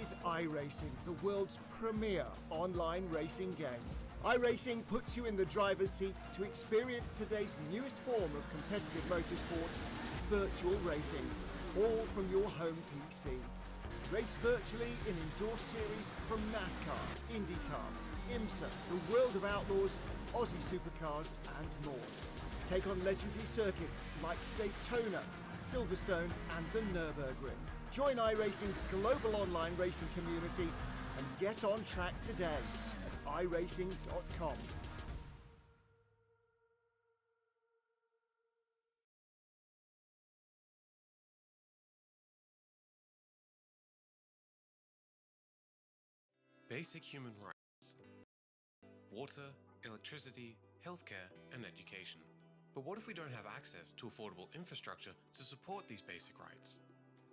is iRacing, the world's premier online racing game. iRacing puts you in the driver's seat to experience today's newest form of competitive motorsport, virtual racing, all from your home PC. Race virtually in indoor series from NASCAR, IndyCar, IMSA, the World of Outlaws, Aussie Supercars and more. Take on legendary circuits like Daytona, Silverstone and the Nürburgring. Join iRacing's global online racing community and get on track today at iRacing.com. Basic human rights: water, electricity, healthcare, and education. But what if we don't have access to affordable infrastructure to support these basic rights?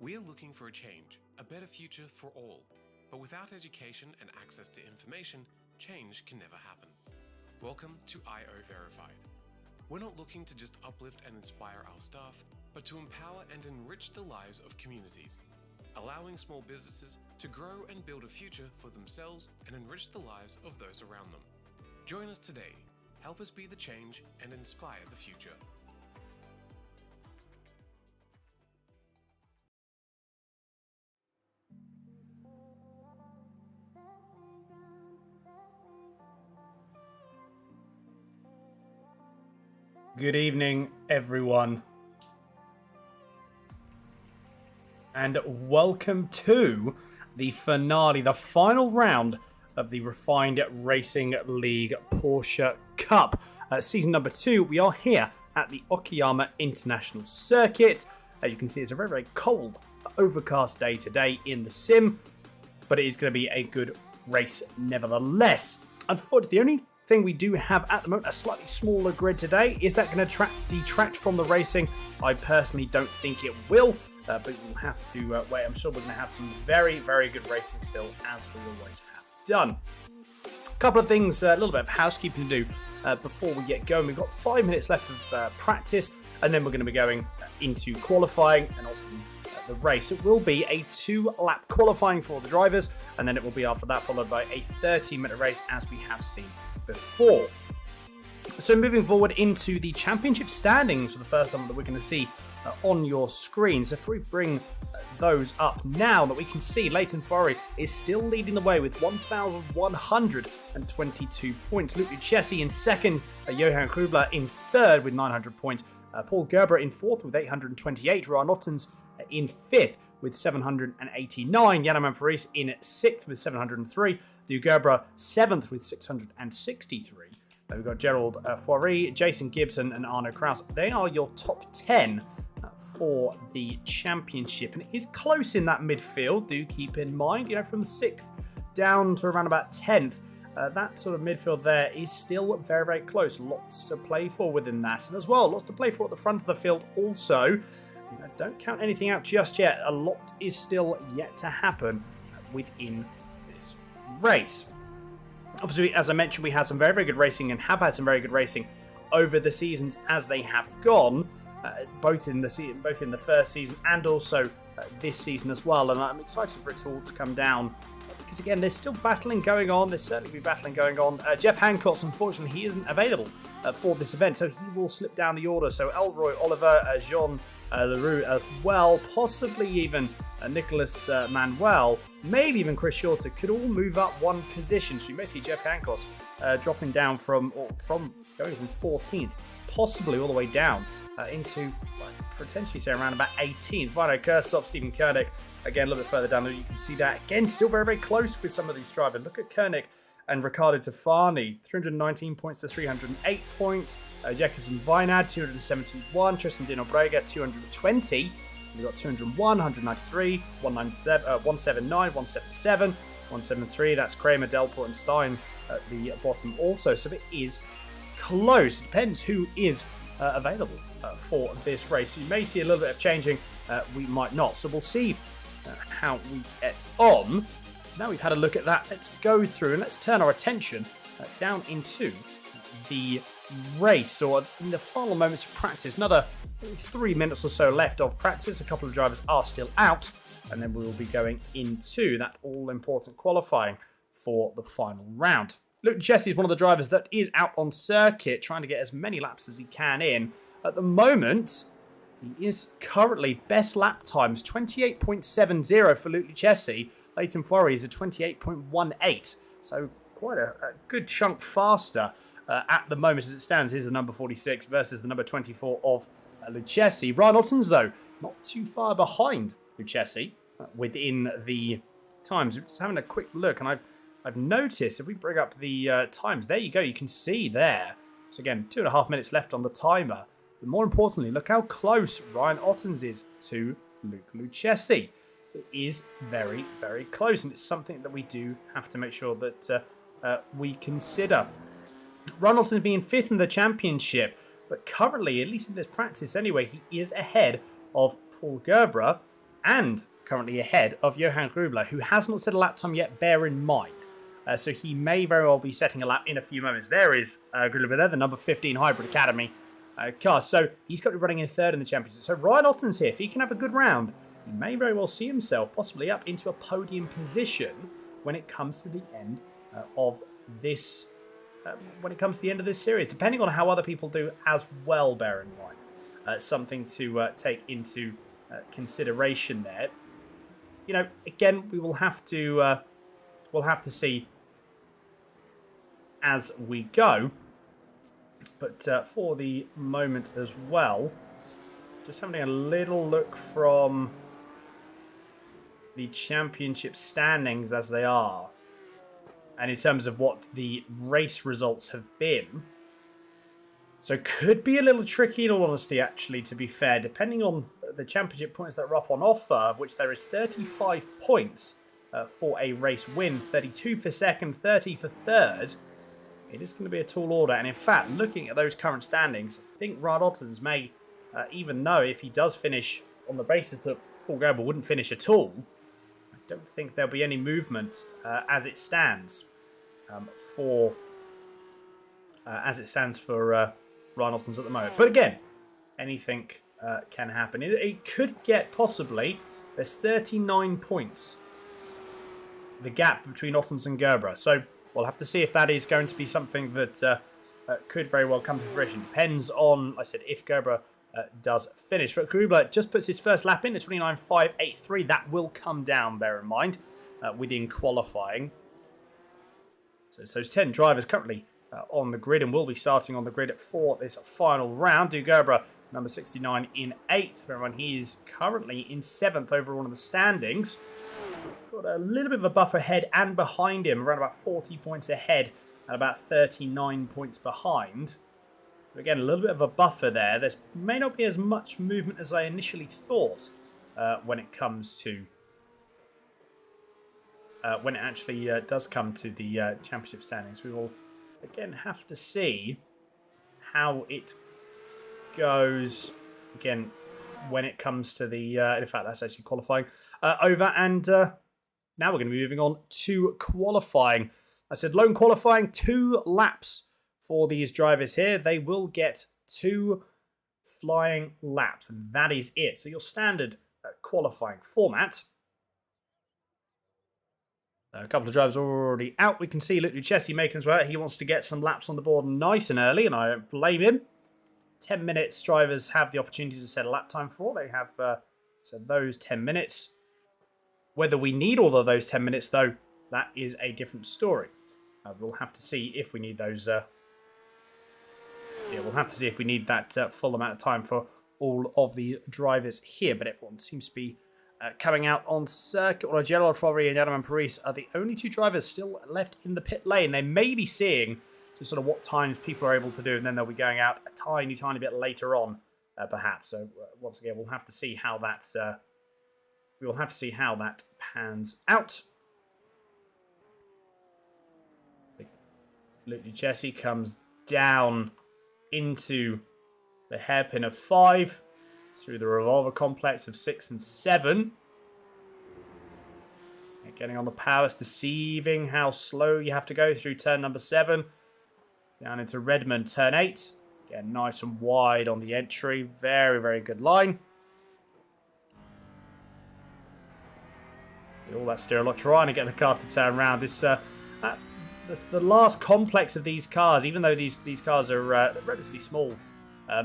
We are looking for a change, a better future for all. But without education and access to information, change can never happen. Welcome to IO Verified. We're not looking to just uplift and inspire our staff, but to empower and enrich the lives of communities, allowing small businesses to grow and build a future for themselves and enrich the lives of those around them. Join us today. Help us be the change and inspire the future. Good evening, everyone, and welcome to the finale, the final round of the Refined Racing League Porsche Cup. Season number 2, we are here at the Okayama International Circuit. As you can see, it's a very, very cold, overcast day today in the sim, but it is going to be a good race nevertheless. Unfortunately, the only thing we do have at the moment, a slightly smaller grid today. Is that going to detract from the racing? I personally don't think it will, but we'll have to wait. I'm sure we're going to have some very, very good racing still, as we always have done. A couple of things, a little bit of housekeeping to do before we get going. We've got 5 minutes left of practice, and then we're going to be going into qualifying and also the race. It will be a 2-lap qualifying for the drivers, and then it will be after that followed by a 30-minute race, as we have seen before. So moving forward into the championship standings for the first time that we're going to see on your screen. So if we bring those up now, that we can see Leighton Fowrie is still leading the way with 1,122 points. Luke Lucchesi in second, Johan Grubler in third with 900 points, Paul Gerber in fourth with 828, Ryan Ottens in fifth with 789, Jan Paris in sixth with 703, Du Gerber seventh with 663. We've got Gerald Fourie, Jason Gibson and Arno Kraus. They are your top 10 for the championship, and it is close in that midfield. Do keep in mind, from 6th down to around about 10th, that sort of midfield there is still very, very close. Lots to play for within that, and as well, lots to play for at the front of the field also. Don't count anything out just yet. A lot is still yet to happen within this race. Obviously, as I mentioned, we had some very, very good racing and have had some very good racing over the seasons as they have gone, both in the first season and also this season as well. And I'm excited for it all to come down because, again, there's still battling going on. There's certainly be battling going on. Jeff Hancock, unfortunately, he isn't available for this event, so he will slip down the order. So Elroy Oliver, Jean Leroux as well, possibly even Nicholas Manuel, maybe even Chris Shorter could all move up one position. So you may see Jeff Hancock dropping down from going from 14th, possibly all the way down into potentially say around about 18th. Vino Kursop, Stephen Koenig, again a little bit further down there. You can see that again, still very, very close with some of these drivers. Look at Koenig and Riccardo Tafani, 319 points to 308 points. Jefferson Vinad, 271. Tristan Dino Brega, 220. We've got 201, 193, 197, 179, 177, 173. That's Kramer, Delport, and Stein at the bottom also. So it is close. It depends who is available for this race. You may see a little bit of changing. We might not. So we'll see how we get on. Now we've had a look at that, let's go through and let's turn our attention down into the race, or in the final moments of practice. Another 3 minutes or so left of practice. A couple of drivers are still out. and then we will be going into that all-important qualifying for the final round. Luke Chessie is one of the drivers that is out on circuit, trying to get as many laps as he can in. At the moment, he is currently best lap times, 28.70 for Luke Chessie. Leighton Fleury is a 28.18, so quite a good chunk faster at the moment as it stands. Here's the number 46 versus the number 24 of Lucchesi. Ryan Ottens, though, not too far behind Lucchesi within the times. Just having a quick look, and I've noticed, if we bring up the times, there you go, you can see there. So again, 2.5 minutes left on the timer. But more importantly, look how close Ryan Ottens is to Luke Lucchesi. It is very, very close, and it's something that we do have to make sure that we consider. Ryan Ottens being 5th in the championship, but currently, at least in this practice anyway, he is ahead of Paul Gerber and currently ahead of Johan Grubler, who has not set a lap time yet, bear in mind. So he may very well be setting a lap in a few moments. There is Grubler there, the number 15 Hybrid Academy car. So he's got to be running in 3rd in the championship. So Ryan Ottens here, if he can have a good round, he may very well see himself possibly up into a podium position when it comes to the end of this series, depending on how other people do as well, bear in mind. Something to take into consideration there. You know, again, we will have to see as we go. But for the moment as well, just having a little look from the championship standings as they are, and in terms of what the race results have been. So could be a little tricky in all honesty, actually, to be fair, depending on the championship points that are up on offer, of which there is 35 points for a race win, 32 for 2nd, 30 for 3rd. It is going to be a tall order, and in fact, looking at those current standings, I think Ryan Ottens may, even though if he does finish on the basis that Paul Gerber wouldn't finish at all, I don't think there'll be any movement as it stands for Ryan Ottens at the moment. But again, anything can happen. It could get possibly, there's 39 points, the gap between Ottens and Gerber. So we'll have to see if that is going to be something that could very well come to fruition. Depends on, like I said, if Gerber does finish. But Grubler just puts his first lap in at 29.583. That will come down, bear in mind, within qualifying. So those 10 drivers currently on the grid and will be starting on the grid for this final round. Du Gerber, number 69, in 8th. Remember, he is currently in 7th overall in the standings. Got a little bit of a buffer ahead and behind him, around about 40 points ahead and about 39 points behind. But again, a little bit of a buffer there. There may not be as much movement as I initially thought when it comes to when it actually does come to the championship standings. We will again have to see how it goes again when it comes to the in fact, that's actually qualifying over, and now we're going to be moving on to qualifying. I said lone qualifying, 2 laps for these drivers here. They will get 2 flying laps, and that is it. So your standard qualifying format. A couple of drivers are already out. We can see Luke Lucchesi making his way out. He wants to get some laps on the board nice and early, and I don't blame him. 10 minutes drivers have the opportunity to set a lap time for. They have so those 10 minutes. Whether we need all of those 10 minutes, though, that is a different story. We'll have to see if we need those. We'll have to see if we need that full amount of time for all of the drivers here. But everyone seems to be coming out on circuit. Well, Gerald Fleury and Yadaman Paris are the only 2 drivers still left in the pit lane. They may be seeing just sort of what times people are able to do, and then they'll be going out a tiny bit later on, perhaps. So once again, we'll have to see how that's. We will have to see how that pans out. Luke Lucchesi comes down into the hairpin of 5 through the revolver complex of 6 and 7. Getting on the power, it's deceiving how slow you have to go through turn number 7. Down into Redmond, turn 8. Again, nice and wide on the entry. Very, very good line. All that steer a lot, trying to get the car to turn around. The last complex of these cars, even though these cars are relatively small,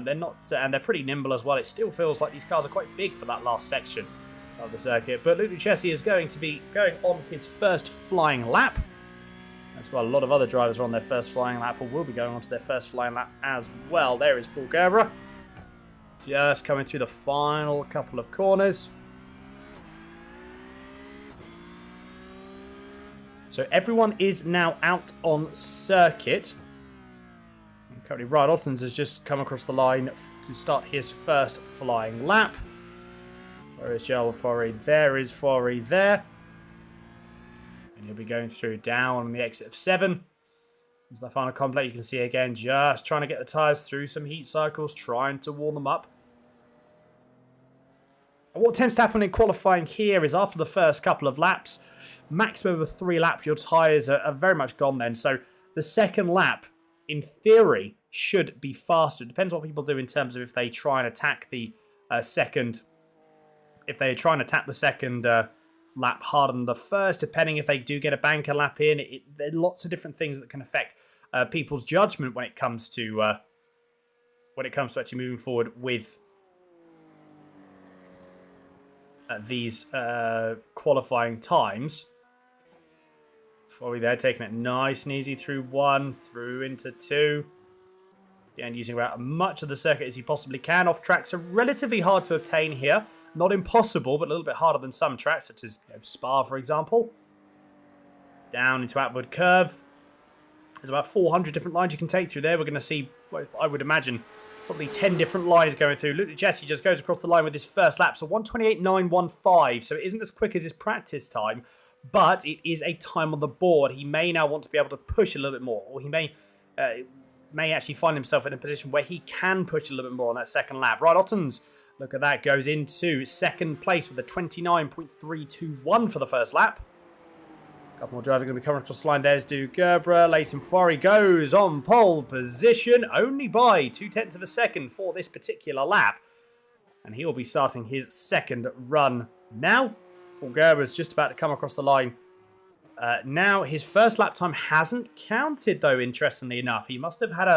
they're not, and they're pretty nimble as well. It still feels like these cars are quite big for that last section of the circuit. But Luke Luchesi is going to be going on his first flying lap. That's why a lot of other drivers are on their first flying lap, or will be going on to their first flying lap as well. There is Paul Gerber, just coming through the final couple of corners. So everyone is now out on circuit. And currently Ryan Ottens has just come across the line to start his first flying lap. Where is Gerald Forey? There is Forey there. And he'll be going through down on the exit of 7. As the final complex, you can see again, just trying to get the tyres through some heat cycles, trying to warm them up. And what tends to happen in qualifying here is after the first couple of laps, maximum of 3 laps, your tyres are very much gone then. So the second lap, in theory, should be faster. It depends what people do in terms of if they try and attack the second. If they try and attack the second lap harder than the first, depending if they do get a banker lap in, there are lots of different things that can affect people's judgment when it comes to actually moving forward with these qualifying times. Before there, taking it nice and easy through 1, through into 2. And using about much of the circuit as he possibly can. Off tracks are relatively hard to obtain here. Not impossible, but a little bit harder than some tracks, such as Spa, for example. Down into outward curve. There's about 400 different lines you can take through there. We're going to see, well, I would imagine, probably 10 different lines going through. Luke Jesse just goes across the line with his first lap. So 1:28.915. So it isn't as quick as his practice time, but it is a time on the board. He may now want to be able to push a little bit more, or he may actually find himself in a position where he can push a little bit more on that second lap. Right, Ottens, look at that, goes into second place with a 29.321 for the first lap. A couple more drivers going to be coming across the line. There's Du Gerbera. Leighton Forey goes on pole position, only by 0.2 of a second for this particular lap. And he will be starting his second run now. Paul Gerber is just about to come across the line. Now, his first lap time hasn't counted, though, interestingly enough. He must have had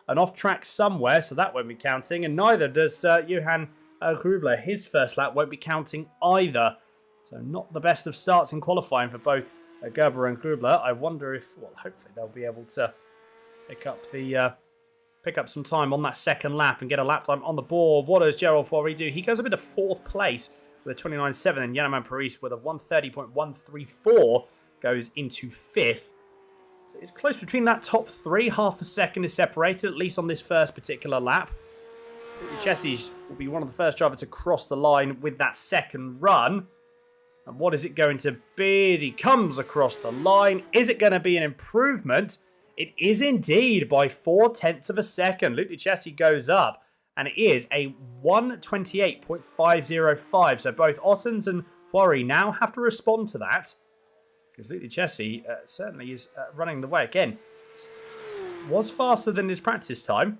an off-track somewhere, so that won't be counting. And neither does Johan Grubler. His first lap won't be counting either. So not the best of starts in qualifying for both Gerber and Grubler. I wonder if, well, hopefully they'll be able to pick up some time on that second lap and get a lap time on the board. What does Gerald Forey do? He goes up into 4th place with a 29.7, and Yanniman Paris with a 1:30.134 goes into 5th. So it's close between that top 3. Half a second is separated, at least on this first particular lap. Chessie will be one of the first drivers to cross the line with that second run. And what is it going to be as he comes across the line? Is it going to be an improvement? It is indeed by 0.4 of a second. Luke Chessie goes up, and it is a 1:28.505. So both Ottens and Forey now have to respond to that, because Luke Chessie certainly is running the way. Again, was faster than his practice time.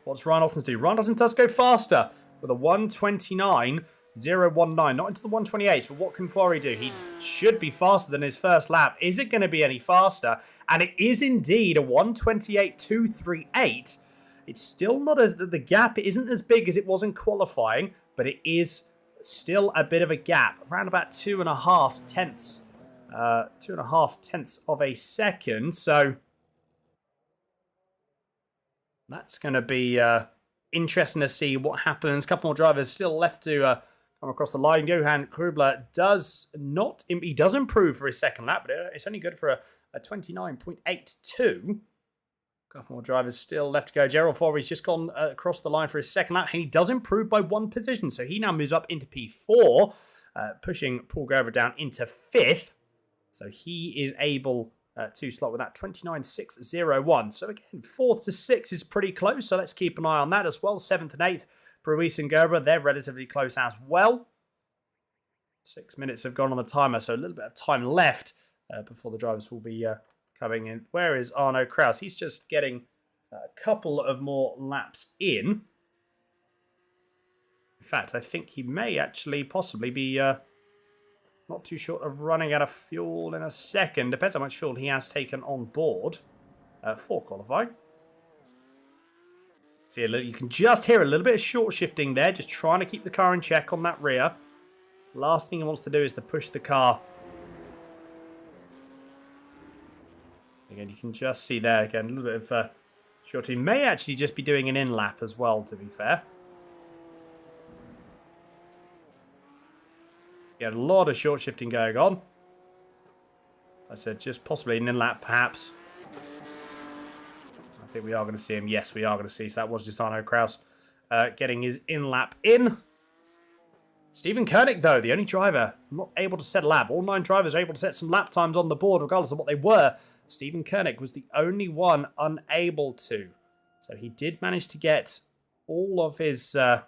What's Ryan Ottens do? Ryan Ottens does go faster with a 1:29.019. Not into the 1:28s, but what can Forey do? He should be faster than his first lap. Is it going to be any faster? And it is indeed a 1:28.238. It's still not as... The gap isn't as big as it was in qualifying, but it is still a bit of a gap. Around about 2.5 tenths. 2.5 tenths of a second. So that's going to be interesting to see what happens. A couple more drivers still left to come across the line. Johan Grubler does not... He does improve for his second lap, but it's only good for a 29.82. A couple more drivers still left to go. Gerald Forey's just gone across the line for his second lap, and he does improve by 1 position. So he now moves up into P4, pushing Paul Gerber down into 5th. So he is able to slot with that 29.601. So again, 4th to 6th is pretty close. So let's keep an eye on that as well. 7th and 8th, Ruiz and Gerber, they're relatively close as well. 6 minutes have gone on the timer, so a little bit of time left before the drivers will be coming in. Where is Arno Kraus? He's just getting a couple of more laps in. In fact, I think he may actually possibly be Not too short of running out of fuel in a second. Depends how much fuel he has taken on board for qualifying. See, you can just hear a little bit of short shifting there, just trying to keep the car in check on that rear. Last thing he wants to do is to push the car. Again, you can just see there, again, a little bit of short. He may actually just be doing an in-lap as well, to be fair. Yeah, a lot of short shifting going on. I said just possibly an in-lap, perhaps. I think we are going to see him. Yes, we are going to see. So that was just Arno Kraus getting his in-lap in. Stephen Koenig, though, the only driver not able to set a lap. All 9 drivers are able to set some lap times on the board, regardless of what they were. Stephen Koenig was the only one unable to. So he did manage to get all of his... well,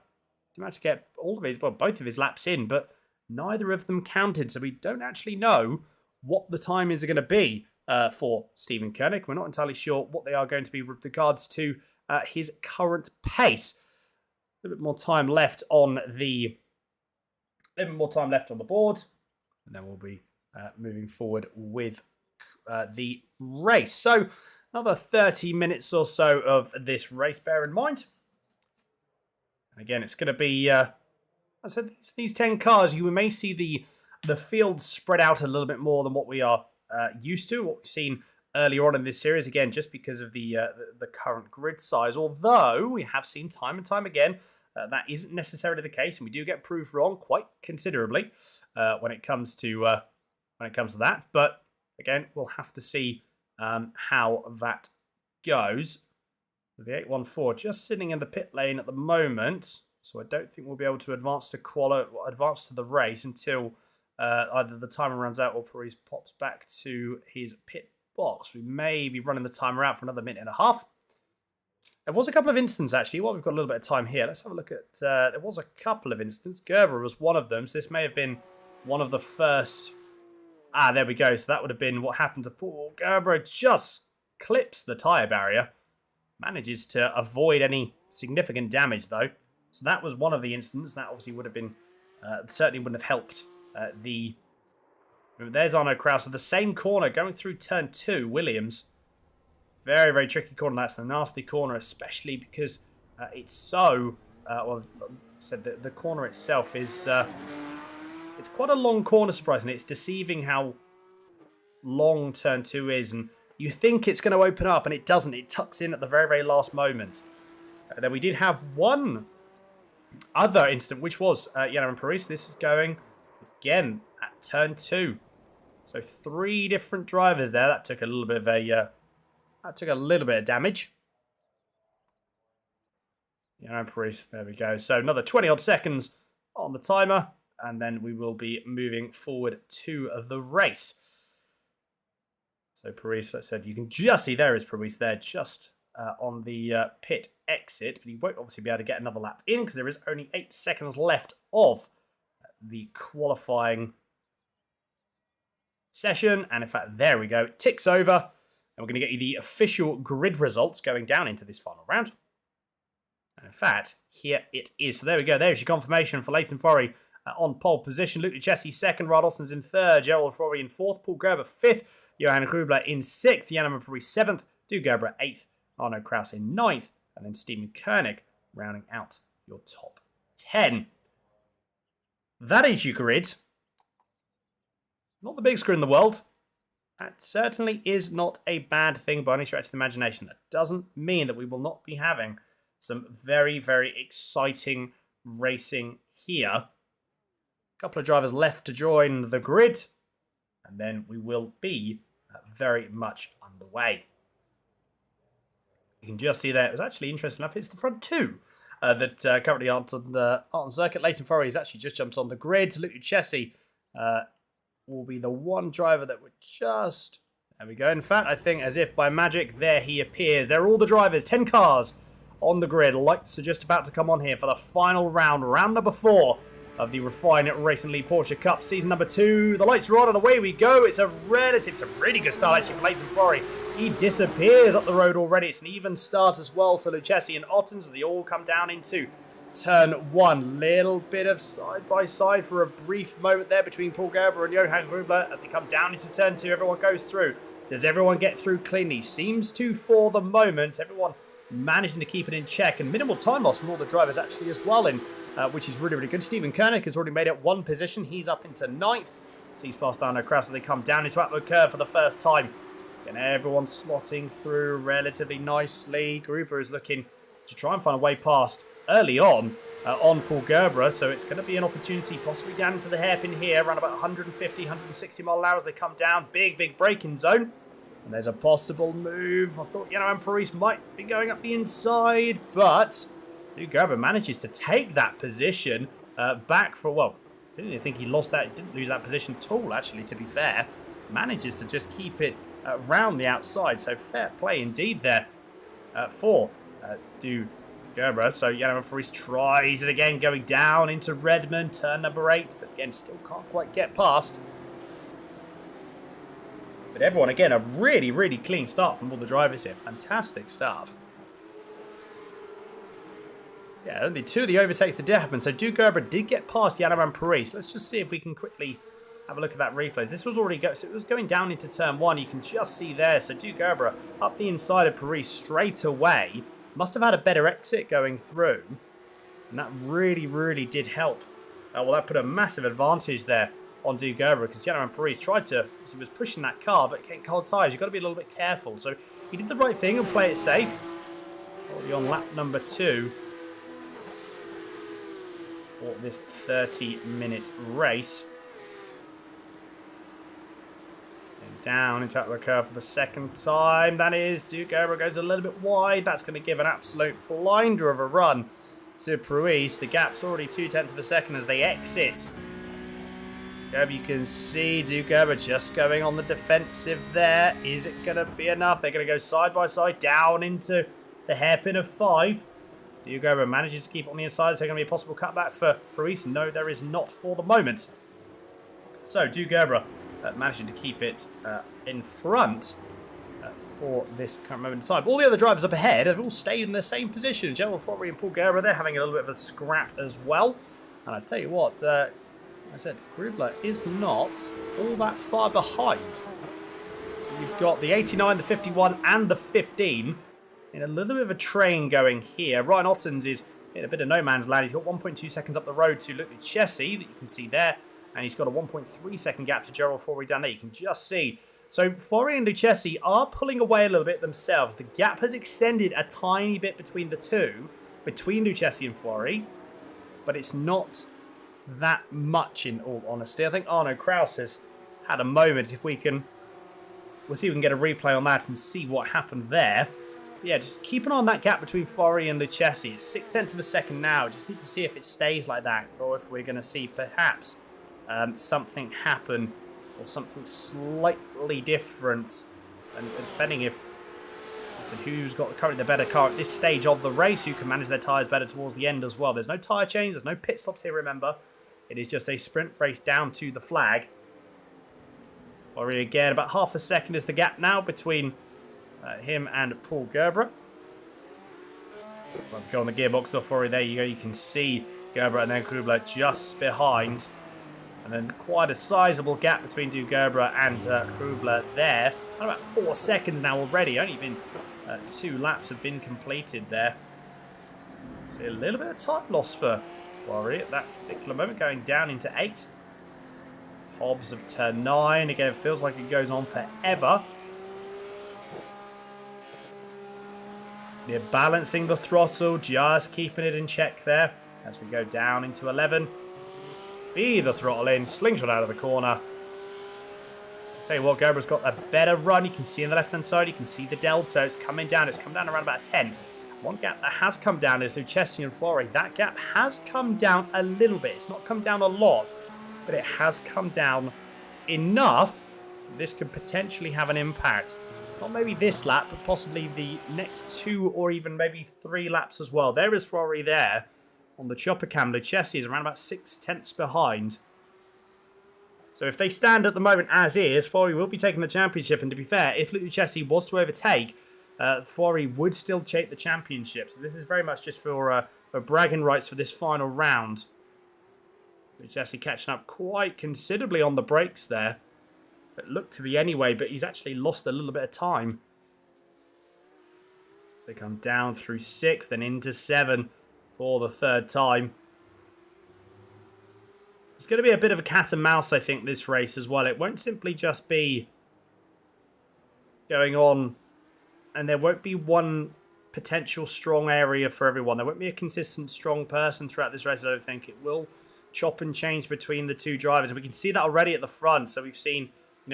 both of his laps in, but neither of them counted. So we don't actually know what the time is going to be for Stephen Koenig. We're not entirely sure what they are going to be with regards to his current pace. A little bit more time left on the... A little more time left on the board. And then we'll be moving forward with the race. So another 30 minutes or so of this race, bear in mind. And again, it's going to be... I said these 10 cars, you may see the field spread out a little bit more than what we are used to, what we've seen earlier on in this series, again, just because of the current grid size. Although we have seen time and time again that isn't necessarily the case, and we do get proved wrong quite considerably when it comes to that. But again, we'll have to see how that goes. The 814 just sitting in the pit lane at the moment. So I don't think we'll be able to advance to the race until either the timer runs out or Paris pops back to his pit box. We may be running the timer out for another minute and a half. There was a couple of instances, actually. Well, we've got a little bit of time here. Let's have a look at... there was a couple of instances. Gerber was one of them. So this may have been one of the first... Ah, there we go. So that would have been what happened to Paul Gerber. Just clips the tyre barrier. Manages to avoid any significant damage, though. So that was one of the incidents. That obviously would have been... certainly wouldn't have helped the... There's Arno Kraus at the same corner going through turn 2. Williams. Very, very tricky corner. That's a nasty corner, especially because it's so... well, I said the corner itself is... it's quite a long corner, surprisingly. It's deceiving how long turn 2 is. And you think it's going to open up, and it doesn't. It tucks in at the very, very last moment. Then we did have one other incident, which was Yana and Paris. This is going again at turn 2. So 3 different drivers there. That took a little bit of damage. Yana and Paris. There we go. So another 20 odd seconds on the timer, and then we will be moving forward to the race. So Paris, like I said, you can just see there is Paris there, just on the pit exit, but he won't obviously be able to get another lap in because there is only 8 seconds left of the qualifying session. And in fact, there we go. It ticks over, and we're going to get you the official grid results going down into this final round. And in fact, here it is. So there we go. There's your confirmation for Leighton Forry on pole position. Luke Luchesi second, Rod Ottens in third, Gerald Forry in fourth, Paul Gerber fifth, Johan Grubler in sixth, Jan Marie seventh, Du Gerber eighth, Arno Kraus in ninth, and then Stephen Koenig rounding out your top 10. That is your grid. Not the biggest grid in the world. That certainly is not a bad thing by any stretch of the imagination. That doesn't mean that we will not be having some very, very exciting racing here. A couple of drivers left to join the grid, and then we will be very much underway. You can just see there, it was actually interesting enough, it's the front 2 that currently aren't on circuit. Leighton Forry has actually just jumped on the grid. Luke Luchesi will be the one driver that would just... There we go. In fact, I think as if by magic, there he appears. There are all the drivers, 10 cars on the grid. Lights are just about to come on here for the final round, round number 4 of the Refine Racing League Porsche Cup season number 2. The lights are on and away we go. It's a really good start actually for Leighton Forry. He disappears up the road already. It's an even start as well for Luchesi and Ottens as they all come down into turn 1. Little bit of side-by-side for a brief moment there between Paul Gerber and Johan Grubler as they come down into turn 2. Everyone goes through. Does everyone get through cleanly? Seems to for the moment. Everyone managing to keep it in check, and minimal time loss from all the drivers actually as well, which is really, really good. Stephen Koenig has already made it 1 position. He's up into 9th. So he's passed down Kraus as they come down into upward curve for the first time. And everyone slotting through relatively nicely. Gruber is looking to try and find a way past early on Paul Gerber. So it's going to be an opportunity possibly down into the hairpin here, around about 150, 160 mile an hour as they come down. Big braking zone. And there's a possible move. I thought, and Paris might be going up the inside, but Gerber manages to take that position back for, well, didn't think he lost that. He didn't lose that position at all, actually, to be fair. Manages to just keep it around the outside. So fair play indeed there for Gerber. So Paris tries it again, going down into Redmond, turn number 8, but again, still can't quite get past. But everyone, again, a really, really clean start from all the drivers here. Fantastic stuff. Yeah, only 2 of the overtakes that did happen. So Gerber did get past Yannick and Paris. Let's just see if we can quickly have a look at that replay. This was already so it was going down into turn 1. You can just see there. So Gerber up the inside of Paris straight away. Must have had a better exit going through. And that really, really did help. Well, that put a massive advantage there on Gerber, because Yannick and Paris tried to, he was pushing that car, but getting cold tyres, you've got to be a little bit careful. So he did the right thing and play it safe. Already on lap number 2 for this 30-minute race. And down into the curve for the second time. That is, Gerber goes a little bit wide. That's going to give an absolute blinder of a run to Paris. The gap's already 0.2 of a second as they exit. You can see Gerber just going on the defensive there. Is it going to be enough? They're going to go side by side down into the hairpin of 5. Gerber manages to keep on the inside. Is there going to be a possible cutback for Paris? No, there is not for the moment. So Gerber managing to keep it in front for this current moment in time. All the other drivers up ahead have all stayed in the same position. Gerald Faury and Paul Gerber, they're having a little bit of a scrap as well. And I tell you what, I said Grubler is not all that far behind. So you've got the 89, the 51 and the 15 in a little bit of a train going here. Ryan Ottens is in a bit of no man's land. He's got 1.2 seconds up the road to Luc Chessy that you can see there. And he's got a 1.3 second gap to Gerald Faury down there. You can just see. So Faury and Lucchesi are pulling away a little bit themselves. The gap has extended a tiny bit between the two, between Lucchesi and Faury. But it's not that much, in all honesty. I think Arno Kraus has had a moment. If we can, we'll see if we can get a replay on that and see what happened there. But yeah, just keep an eye on that gap between Faury and Lucchesi. It's 0.6 of a second now. Just need to see if it stays like that, or if we're going to see perhaps something happen, or something slightly different. And depending if who's got currently the better car at this stage of the race, who can manage their tyres better towards the end as well. There's no tyre change, there's no pit stops here, remember. It is just a sprint race down to the flag. Faury again, about half a second is the gap now between him and Paul Gerber. Well, go on the gearbox off Faury, there you go. You can see Gerber and then Grubler just behind. And then quite a sizable gap between Gerber and Grubler there. About 4 seconds now already. Only been 2 laps have been completed there. So a little bit of time loss for Faury at that particular moment, going down into 8. Hobbs of turn 9. Again, it feels like it goes on forever. They're balancing the throttle, just keeping it in check there as we go down into 11. Feed the throttle in, slingshot out of the corner. I'll tell you what, Gerber's got a better run. You can see on the left-hand side, you can see the delta. It's coming down. It's come down around about 10. One gap that has come down is Lucchesi and Faury. That gap has come down a little bit. It's not come down a lot, but it has come down enough that this could potentially have an impact. Not maybe this lap, but possibly the next 2 or even maybe 3 laps as well. There is Faury there on the chopper cam. Lucchesi is around about 0.6 behind. So if they stand at the moment as is, Faury will be taking the championship. And to be fair, if Lucchesi was to overtake, Faury would still take the championship. So this is very much just for bragging rights for this final round. Jesse catching up quite considerably on the brakes there. It looked to be anyway, but he's actually lost a little bit of time. So they come down through 6, then into 7 for the third time. It's going to be a bit of a cat and mouse, I think, this race as well. It won't simply just be going on, and there won't be one potential strong area for everyone. There won't be a consistent strong person throughout this race, I don't think. It will chop and change between the two drivers. And we can see that already at the front. So we've seen,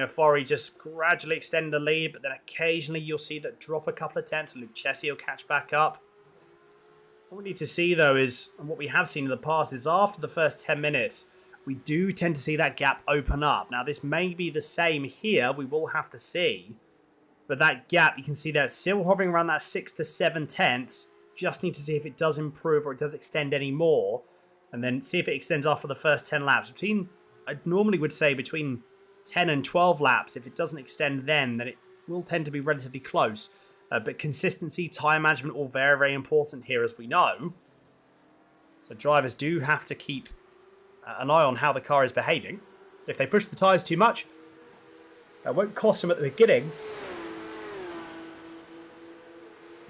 Fori just gradually extend the lead, but then occasionally you'll see that drop a couple of tenths. Luke Chessie will catch back up. What we need to see, though, is, and what we have seen in the past, is after the first 10 minutes, we do tend to see that gap open up. Now, this may be the same here. We will have to see. But that gap, you can see that it's still hovering around that 6 to 7 tenths. Just need to see if it does improve or it does extend any more. And then see if it extends after the first 10 laps. I normally would say between 10 and 12 laps. If it doesn't extend then it will tend to be relatively close. But consistency, time management, all very, very important here, as we know. So drivers do have to keep an eye on how the car is behaving. If they push the tyres too much, that won't cost them at the beginning,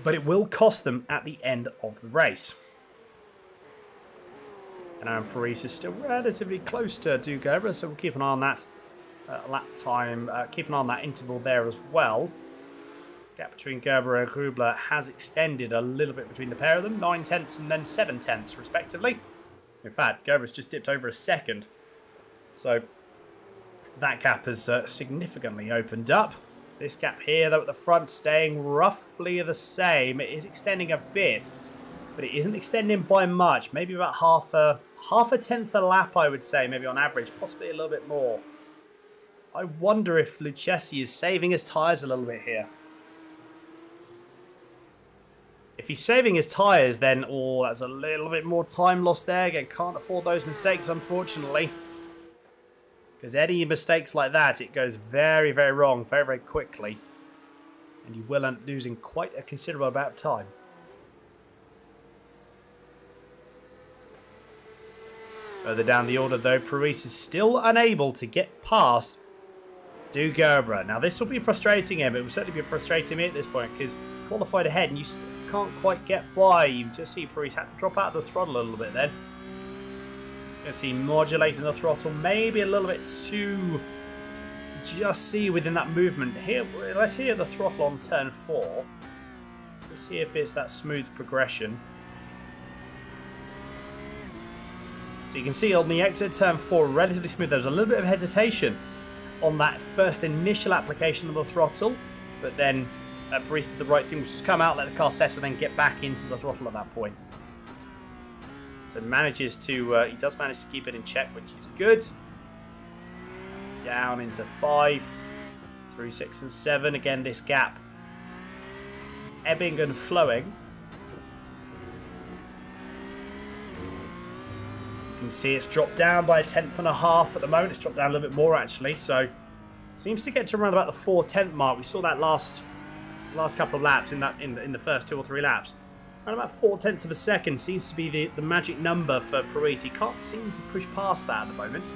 but it will cost them at the end of the race. And Aaron Paris is still relatively close to Gerber, so we'll keep an eye on that lap time, keep an eye on that interval there as well. Gap between Gerber and Grubler has extended a little bit between the pair of them, 9 tenths and then 7 tenths respectively. In fact, Gerber's just dipped over a second. So that gap has significantly opened up. This gap here, though, at the front, staying roughly the same. It is extending a bit, but it isn't extending by much. Maybe about half a tenth a lap, I would say, maybe on average, possibly a little bit more. I wonder if Lucchesi is saving his tyres a little bit here. If he's saving his tyres, then, that's a little bit more time lost there. Again, can't afford those mistakes, unfortunately. Because any mistakes like that, it goes very, very wrong very, very quickly. And you will end up losing quite a considerable amount of time. Further down the order, though, Paris is still unable to get past Du Gerber. Now, this will be frustrating him. It will certainly be frustrating me at this point, because qualified ahead and you still can't quite get by. You just see Paris had to drop out of the throttle a little bit then. You can see modulating the throttle maybe a little bit too, just see within that movement. Here, let's hear the throttle on turn 4. Let's see if it's that smooth progression. So you can see on the exit turn 4, relatively smooth. There's a little bit of hesitation on that first initial application of the throttle, but then Paris did the right thing, which is come out, let the car settle, then get back into the throttle at that point. So he does manage to keep it in check, which is good. Down into 5, through 6 and 7. Again, this gap ebbing and flowing. You can see it's dropped down by 1.5 at the moment. It's dropped down a little bit more, actually. So seems to get to around about the 4/10 mark. We saw that last couple of laps in the first 2 or 3 laps. Around about 0.4 of a second seems to be the magic number for Paris. He can't seem to push past that at the moment.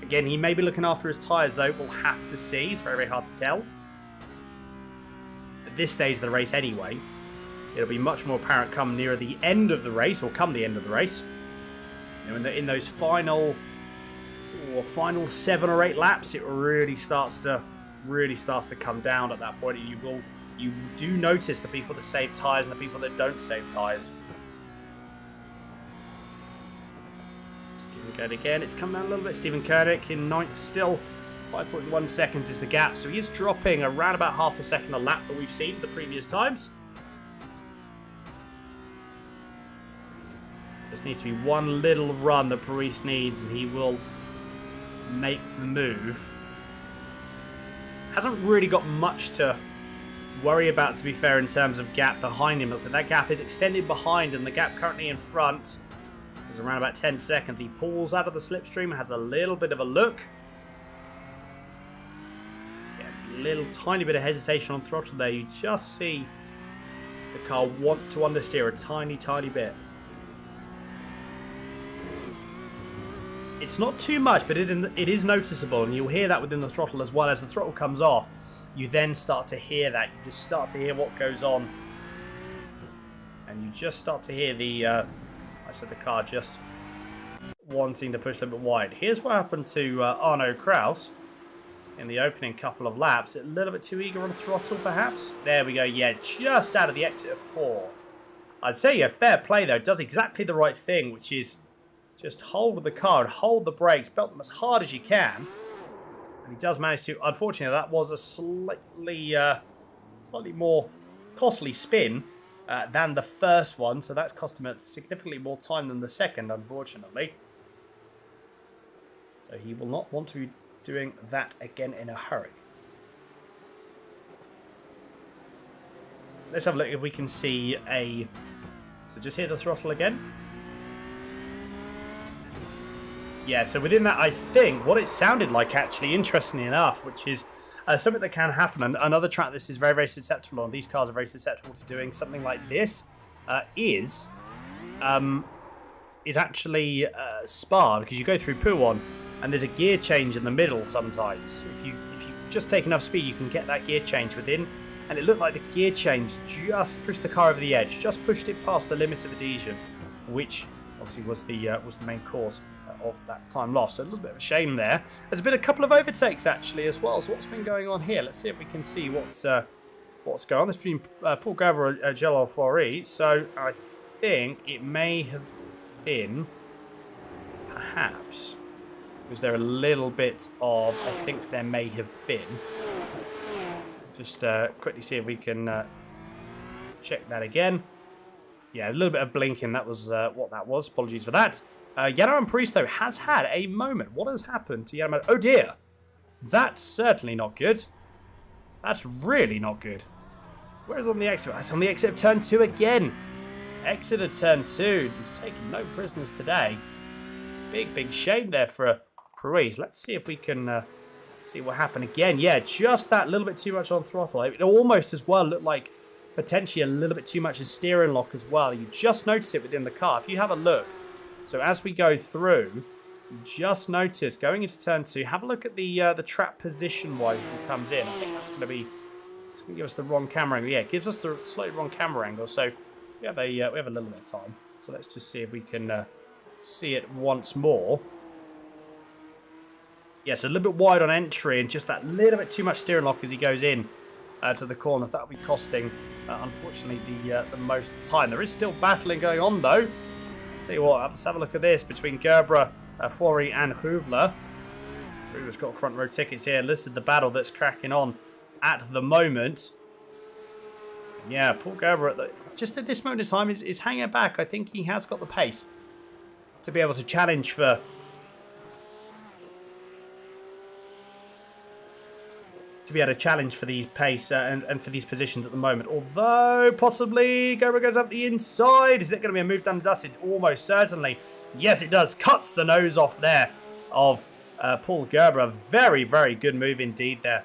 Again, he may be looking after his tyres, though. We'll have to see. It's very, very hard to tell. At this stage of the race anyway, it'll be much more apparent come nearer the end of the race, or come the end of the race. In those final 7 or 8 laps, it really starts to come down at that point. You do notice the people that save tyres and the people that don't save tyres. Stephen Koenig again. It's come down a little bit. Stephen Koenig in 9th still. 5.1 seconds is the gap. So he is dropping around about half a second a lap that we've seen the previous times. Just needs to be one little run that Paris needs and he will make the move. Hasn't really got much to worry about, to be fair, in terms of gap behind him. So that gap is extended behind, and the gap currently in front is around about 10 seconds. He pulls out of the slipstream and has a little bit of a look. Yeah, a little tiny bit of hesitation on throttle there. You just see the car want to understeer a tiny, tiny bit. It's not too much, but it is noticeable, and you'll hear that within the throttle as well. As the throttle comes off, you then start to hear that. You just start to hear what goes on. And you just start to hear the car just wanting to push a little bit wide. Here's what happened to Arno Kraus in the opening couple of laps. A little bit too eager on the throttle, perhaps. There we go. Yeah, just out of the exit of 4. I'd say, yeah, fair play, though. Does exactly the right thing, which is just hold the car and hold the brakes, belt them as hard as you can. And he does manage to. Unfortunately, that was a slightly more costly spin than the first one, so that's cost him significantly more time than the second, unfortunately. So he will not want to be doing that again in a hurry. Let's have a look if we can see a... So just hit the throttle again. Yeah, so within that, I think what it sounded like, actually, interestingly enough, which is something that can happen, and another track this is very, very susceptible on, these cars are very susceptible to doing something like this, is actually Spa, because you go through Pouon, and there's a gear change in the middle sometimes. If you just take enough speed, you can get that gear change within, and it looked like the gear change just pushed the car over the edge, just pushed it past the limit of adhesion, which obviously was the main cause of that time loss. So a little bit of a shame there. There's been a couple of overtakes actually as well. So what's been going on here? Let's see if we can see what's going on. This between Paul Gerber and Jello Fori. So I think it may have been, perhaps, was there a little bit of, I think there may have been. Just quickly see if we can check that again. Yeah, a little bit of blinking. That was what that was. Apologies for that. Yano and Priest, though, has had a moment. What has happened to Yano? Oh, dear. That's certainly not good. That's really not good. Where's on the exit? That's on the exit of turn 2 again. Exit of turn 2. Just taking no prisoners today. Big, big shame there for Priest. Let's see if we can see what happened again. Yeah, just that little bit too much on throttle. It almost as well looked like potentially a little bit too much of steering lock as well. You just notice it within the car. If you have a look. So as we go through, just notice going into turn 2, have a look at the trap position-wise as it comes in. I think that's going to be, it's going to give us the wrong camera angle. Yeah, it gives us the slightly wrong camera angle. So we have a little bit of time. So let's just see if we can see it once more. Yeah, so a little bit wide on entry and just that little bit too much steering lock as he goes in to the corner. That'll be costing, unfortunately, the most time. There is still battling going on though. Tell you what, let's have a look at this between Gerber, Fori and Hubler. Hubler's got front row tickets here. This is the battle that's cracking on at the moment. Yeah, Paul Gerber, just at this moment in time, is hanging back. I think he has got the pace to be able to challenge for... for these pace and for these positions at the moment. Although, possibly, Gerber goes up the inside. Is it going to be a move done and dusted? Almost certainly. Yes, it does. Cuts the nose off there of Paul Gerber. A very, very good move indeed there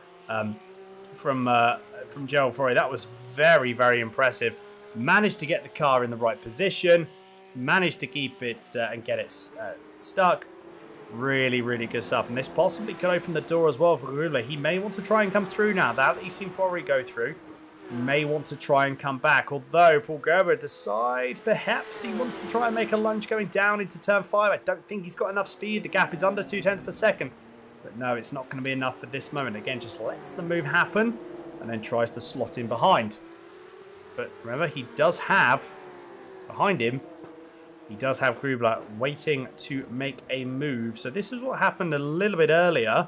from Gerald Fori. That was very, very impressive. Managed to get the car in the right position. Managed to keep it and get it stuck. Really, really good stuff. And this possibly could open the door as well for Rula. He may want to try and come through now. Now that he's seen Fori go through, he may want to try and come back. Although Paul Gerber decides perhaps he wants to try and make a lunge going down into turn 5. I don't think he's got enough speed. The gap is under 0.2 per second. But no, it's not going to be enough for this moment. Again, just lets the move happen and then tries to slot in behind. But remember, he does have, behind him, he does have Grubler waiting to make a move. So this is what happened a little bit earlier.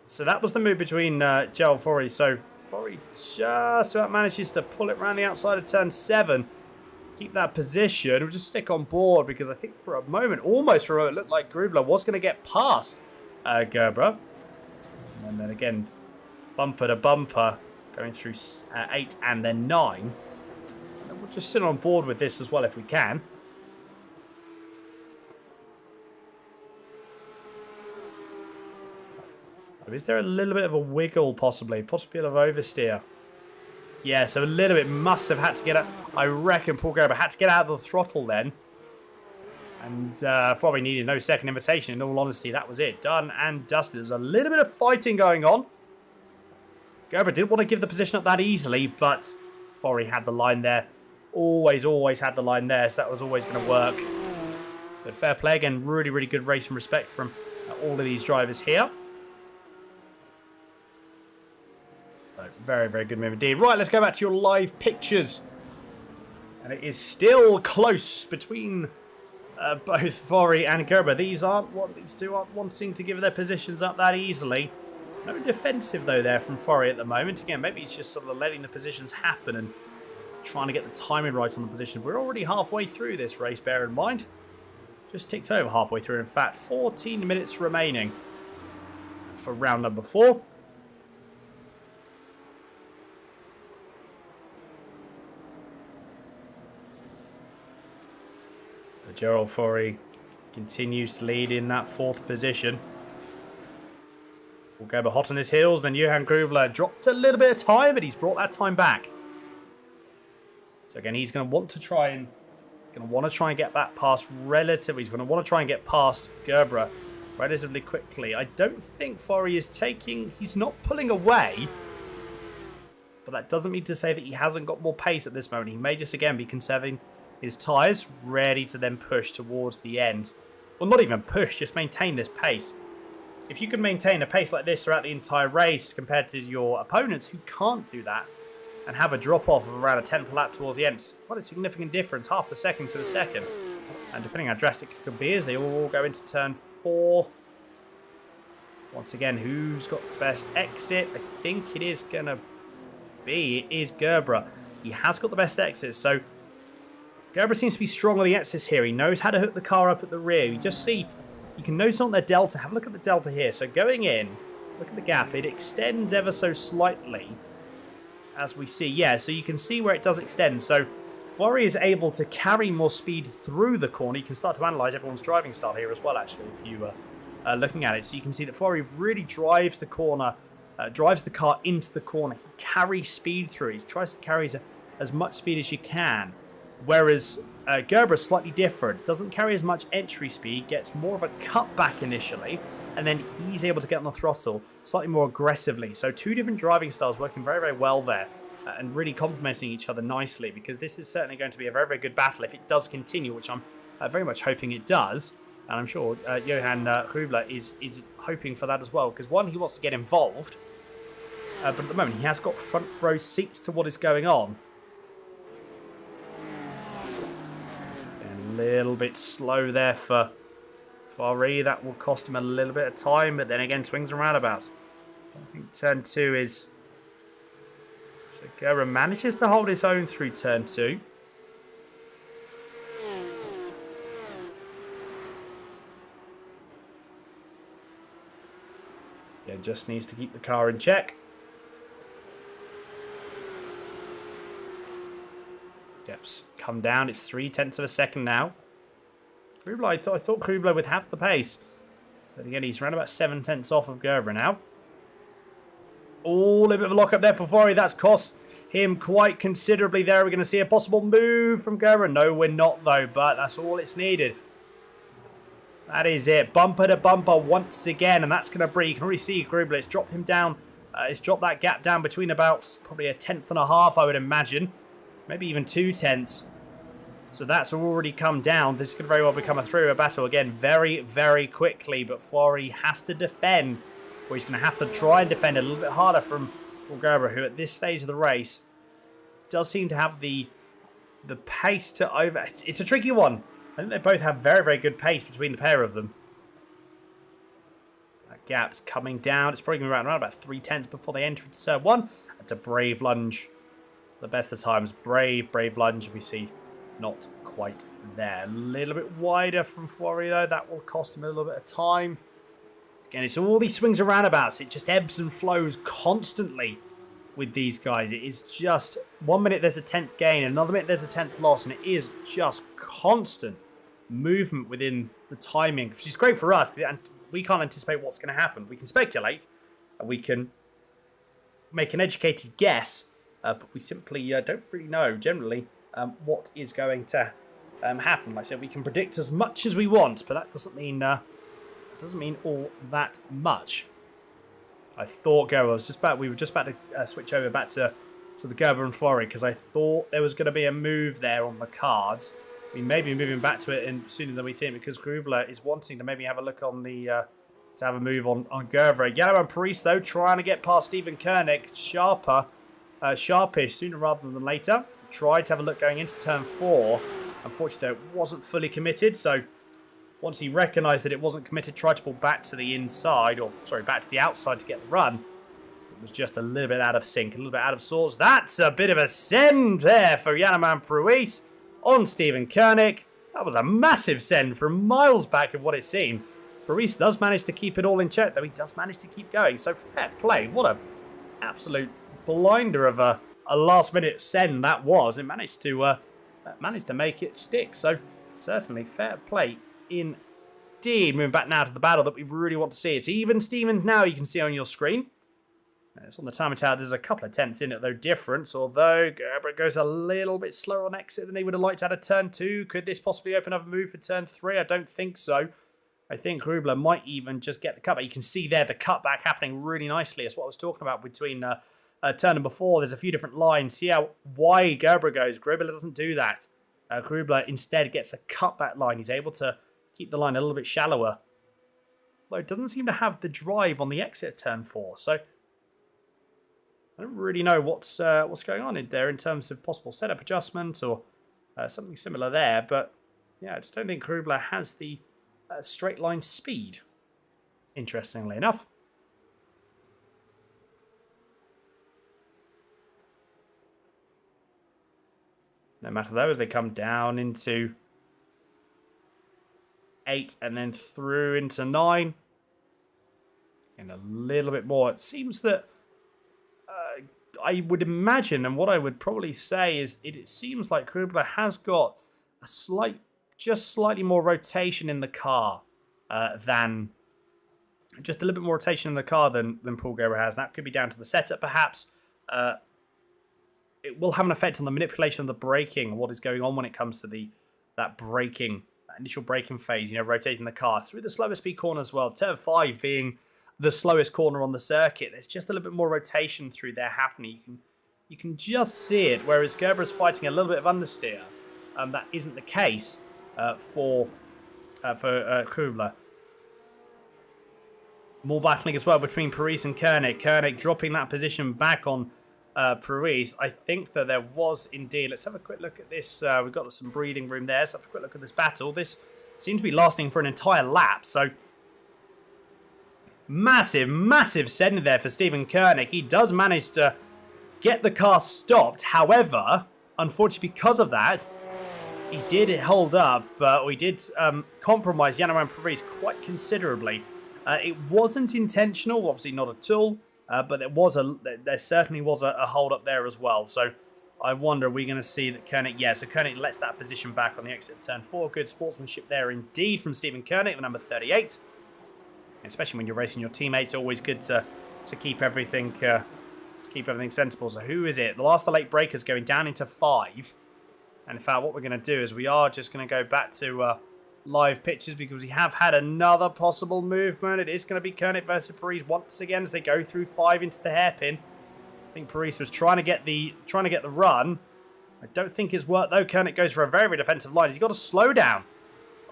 So that was the move between Gerald Fori. So Fori just about manages to pull it around the outside of turn 7. Keep that position. We'll just stick on board because I think for a moment, almost for a moment, it looked like Grubler was going to get past Gerber. And then again, bumper to bumper, going through 8 and then 9. And we'll just sit on board with this as well if we can. Is there a little bit of a wiggle possibly? Possibly of oversteer. Yeah, so a little bit must have had to get out. I reckon Paul Gerber had to get out of the throttle then. And Fori needed no second invitation. In all honesty, that was it. Done and dusted. There's a little bit of fighting going on. Gerber didn't want to give the position up that easily, but Fori had the line there. Always had the line there, so that was always going to work. But fair play again. Really, really good race and respect from all of these drivers here. Very, very good move indeed. Right, let's go back to your live pictures. And it is still close between both Fori and Gerber. These two aren't wanting to give their positions up that easily. No defensive, though, there from Fori at the moment. Again, maybe he's just sort of letting the positions happen and trying to get the timing right on the position. We're already halfway through this race, bear in mind. Just ticked over halfway through, in fact. 14 minutes remaining for round number 4. Gerald Fori continues to lead in that 4th position. Will Gerber hot on his heels, then Johan Grubler dropped a little bit of time, but he's brought that time back. So again, he's going to want to try and get that past relatively. He's going to want to try and get past Gerber relatively quickly. I don't think Fori is taking. He's not pulling away, but that doesn't mean to say that he hasn't got more pace at this moment. He may just again be conserving his tyres, ready to then push towards the end. Well, not even push, just maintain this pace. If you can maintain a pace like this throughout the entire race compared to your opponents who can't do that and have a drop-off of around a 10th lap towards the end, it's quite a significant difference, half a second to a second. And depending how drastic it could be as they all go into turn 4. Once again, who's got the best exit? I think it is going to be, it is Gerber. He has got the best exit, so Gerber seems to be strong on the exits here. He knows how to hook the car up at the rear. You just see, you can notice on their delta. Have a look at the delta here. So going in, look at the gap. It extends ever so slightly, as we see. Yeah, so you can see where it does extend. So Fori is able to carry more speed through the corner. You can start to analyse everyone's driving style here as well, actually, if you are looking at it. So you can see that Fori really drives the corner, drives the car into the corner. He carries speed through. He tries to carry as much speed as you can. Whereas Gerber is slightly different. Doesn't carry as much entry speed, gets more of a cutback initially, and then he's able to get on the throttle slightly more aggressively. So 2 different driving styles working very, very well there and really complementing each other nicely, because this is certainly going to be a very, very good battle if it does continue, which I'm very much hoping it does. And I'm sure Johan Grubler is hoping for that as well, because one, he wants to get involved, but at the moment he has got front row seats to what is going on. Little bit slow there for Fori. That will cost him a little bit of time, but then again, swings and roundabouts. I think turn 2 is... So Gerber manages to hold his own through turn 2. Yeah, just needs to keep the car in check. Gaps come down. It's 0.3 of a second now. Grubler, I thought Grubler would have the pace. But again, he's around about 0.7 off of Gerber now. Oh, a little bit of a lock up there for Fori. That's cost him quite considerably there. We're going to see a possible move from Gerber. No, we're not, though, but that's all it's needed. That is it. Bumper to bumper once again, and that's going to break. You can already see Grubler. It's dropped him down. It's dropped that gap down between about probably 1.5, I would imagine. Maybe even 0.2. So that's already come down. This could very well become a three-way battle again very, very quickly. But Fori has to defend, or he's going to have to try and defend a little bit harder from Gerber, who at this stage of the race does seem to have the pace to over... It's a tricky one. I think they both have very, very good pace between the pair of them. That gap's coming down. It's probably going to be around about 0.3 before they enter into turn 1. That's a brave lunge. The best of times, brave lunge. We see not quite there. A little bit wider from Fori, though. That will cost him a little bit of time. Again, it's all these swings and roundabouts. It just ebbs and flows constantly with these guys. It is just 1 minute there's a 10th gain, another minute there's a 10th loss, and it is just constant movement within the timing, which is great for us because we can't anticipate what's going to happen. We can speculate, and we can make an educated guess, but we simply don't really know generally what is going to happen. Like I said, we can predict as much as we want, but that doesn't mean all that much. I thought Gerber was just about. We were just about to switch over back to the Gerber and Flory because I thought there was going to be a move there on the cards. We may be moving back to it sooner than we think because Grubler is wanting to maybe have a look on the to have a move on Gerber. Yellow and Paris though trying to get past Stephen Koenig, sharpish sooner rather than later. Tried to have a look going into turn 4. Unfortunately, though, it wasn't fully committed. So once he recognised that it wasn't committed, tried to pull back to the inside, or sorry, back to the outside to get the run. It was just a little bit out of sync, a little bit out of sorts. That's a bit of a send there for Yanaman Pruis on Stephen Koenig. That was a massive send from miles back of what it seemed. Pruis does manage to keep it all in check, though he does manage to keep going. So fair play. What an absolute blinder of a last-minute send that was. It managed to make it stick. So certainly fair play indeed. Moving back now to the battle that we really want to see. It's even Stevens now, you can see on your screen. It's on the timer tower. There's a couple of tenths in it, though, difference. Although Gerber goes a little bit slower on exit than he would have liked out of turn 2. Could this possibly open up a move for turn 3? I don't think so. I think Grubler might even just get the cutback. You can see there the cutback happening really nicely. That's what I was talking about between turn number 4. There's a few different lines. See how wide Gerber goes. Grubler doesn't do that. Grubler instead gets a cutback line. He's able to keep the line a little bit shallower. Though it doesn't seem to have the drive on the exit at turn 4. So I don't really know what's going on in there in terms of possible setup adjustment or something similar there. But yeah, I just don't think Grubler has the straight line speed, interestingly enough. No matter though, as they come down into 8 and then through into 9. And a little bit more. It seems that I would imagine, and what I would probably say is it seems like Grubler has got a slightly more rotation in the car than just a little bit more rotation in the car than Paul Gerber has. That could be down to the setup, perhaps. It will have an effect on the manipulation of the braking, what is going on when it comes to that initial braking phase. You know, rotating the car through the slower speed corner as well. Turn 5 being the slowest corner on the circuit. There's just a little bit more rotation through there happening. You can just see it, whereas Gerber is fighting a little bit of understeer. That isn't the case for Grubler. More battling as well between Paris and Koenig. Koenig dropping that position back on Paris. I think that there was indeed. Let's have a quick look at this. We've got some breathing room there. Let's have a quick look at this battle. This seems to be lasting for an entire lap. So massive send there for Stephen Koenig. He does manage to get the car stopped. However, unfortunately because of that, he did hold up, we did compromise Yanaman Paris quite considerably. It wasn't intentional, obviously not at all, but there certainly was a hold up there as well. So I wonder, are we going to see that Koenig? Yeah, so Koenig lets that position back on the exit turn 4. Good sportsmanship there indeed from Stephen Koenig, the number 38. Especially when you're racing your teammates, always good to keep everything sensible. So who is it? The last of the late breakers going down into 5. And in fact, what we're going to do is we are just going to go back to live pictures because we have had another possible movement. It is going to be Koenig versus Paris once again as they go through 5 into the hairpin. I think Paris was trying to get the run. I don't think it's worked though. Koenig goes for a very, very defensive line. He's got to slow down.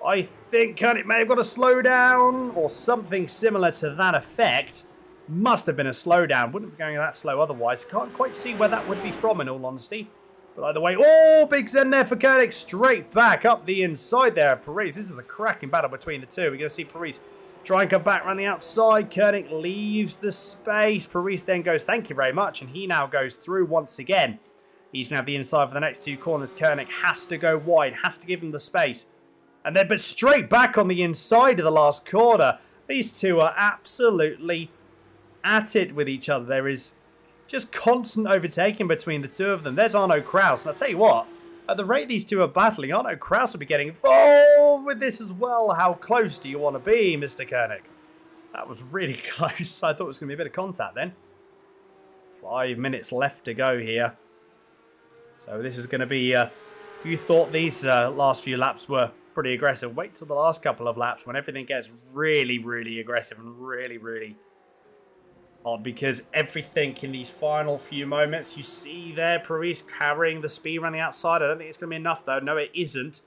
I think Koenig may have got a slowdown or something similar to that effect. Must have been a slowdown. Wouldn't be going that slow otherwise. Can't quite see where that would be from in all honesty. But either way, oh, big send there for Koenig. Straight back up the inside there of Paris. This is a cracking battle between the two. We're going to see Paris try and come back around the outside. Koenig leaves the space. Paris then goes, thank you very much. And he now goes through once again. He's going to have the inside for the next 2 corners. Koenig has to go wide, has to give him the space. And then, but straight back on the inside of the last corner. These two are absolutely at it with each other. There is just constant overtaking between the two of them. There's Arno Kraus. And I'll tell you what, at the rate these two are battling, Arno Kraus will be getting involved with this as well. How close do you want to be, Mr. Koenig? That was really close. I thought it was going to be a bit of contact then. 5 minutes left to go here. So this is going to be you thought these last few laps were pretty aggressive, wait till the last couple of laps when everything gets really, really aggressive and really, really odd, because everything in these final few moments, you see there, Paris carrying the speed around the outside. I don't think it's going to be enough, though. No, it isn't.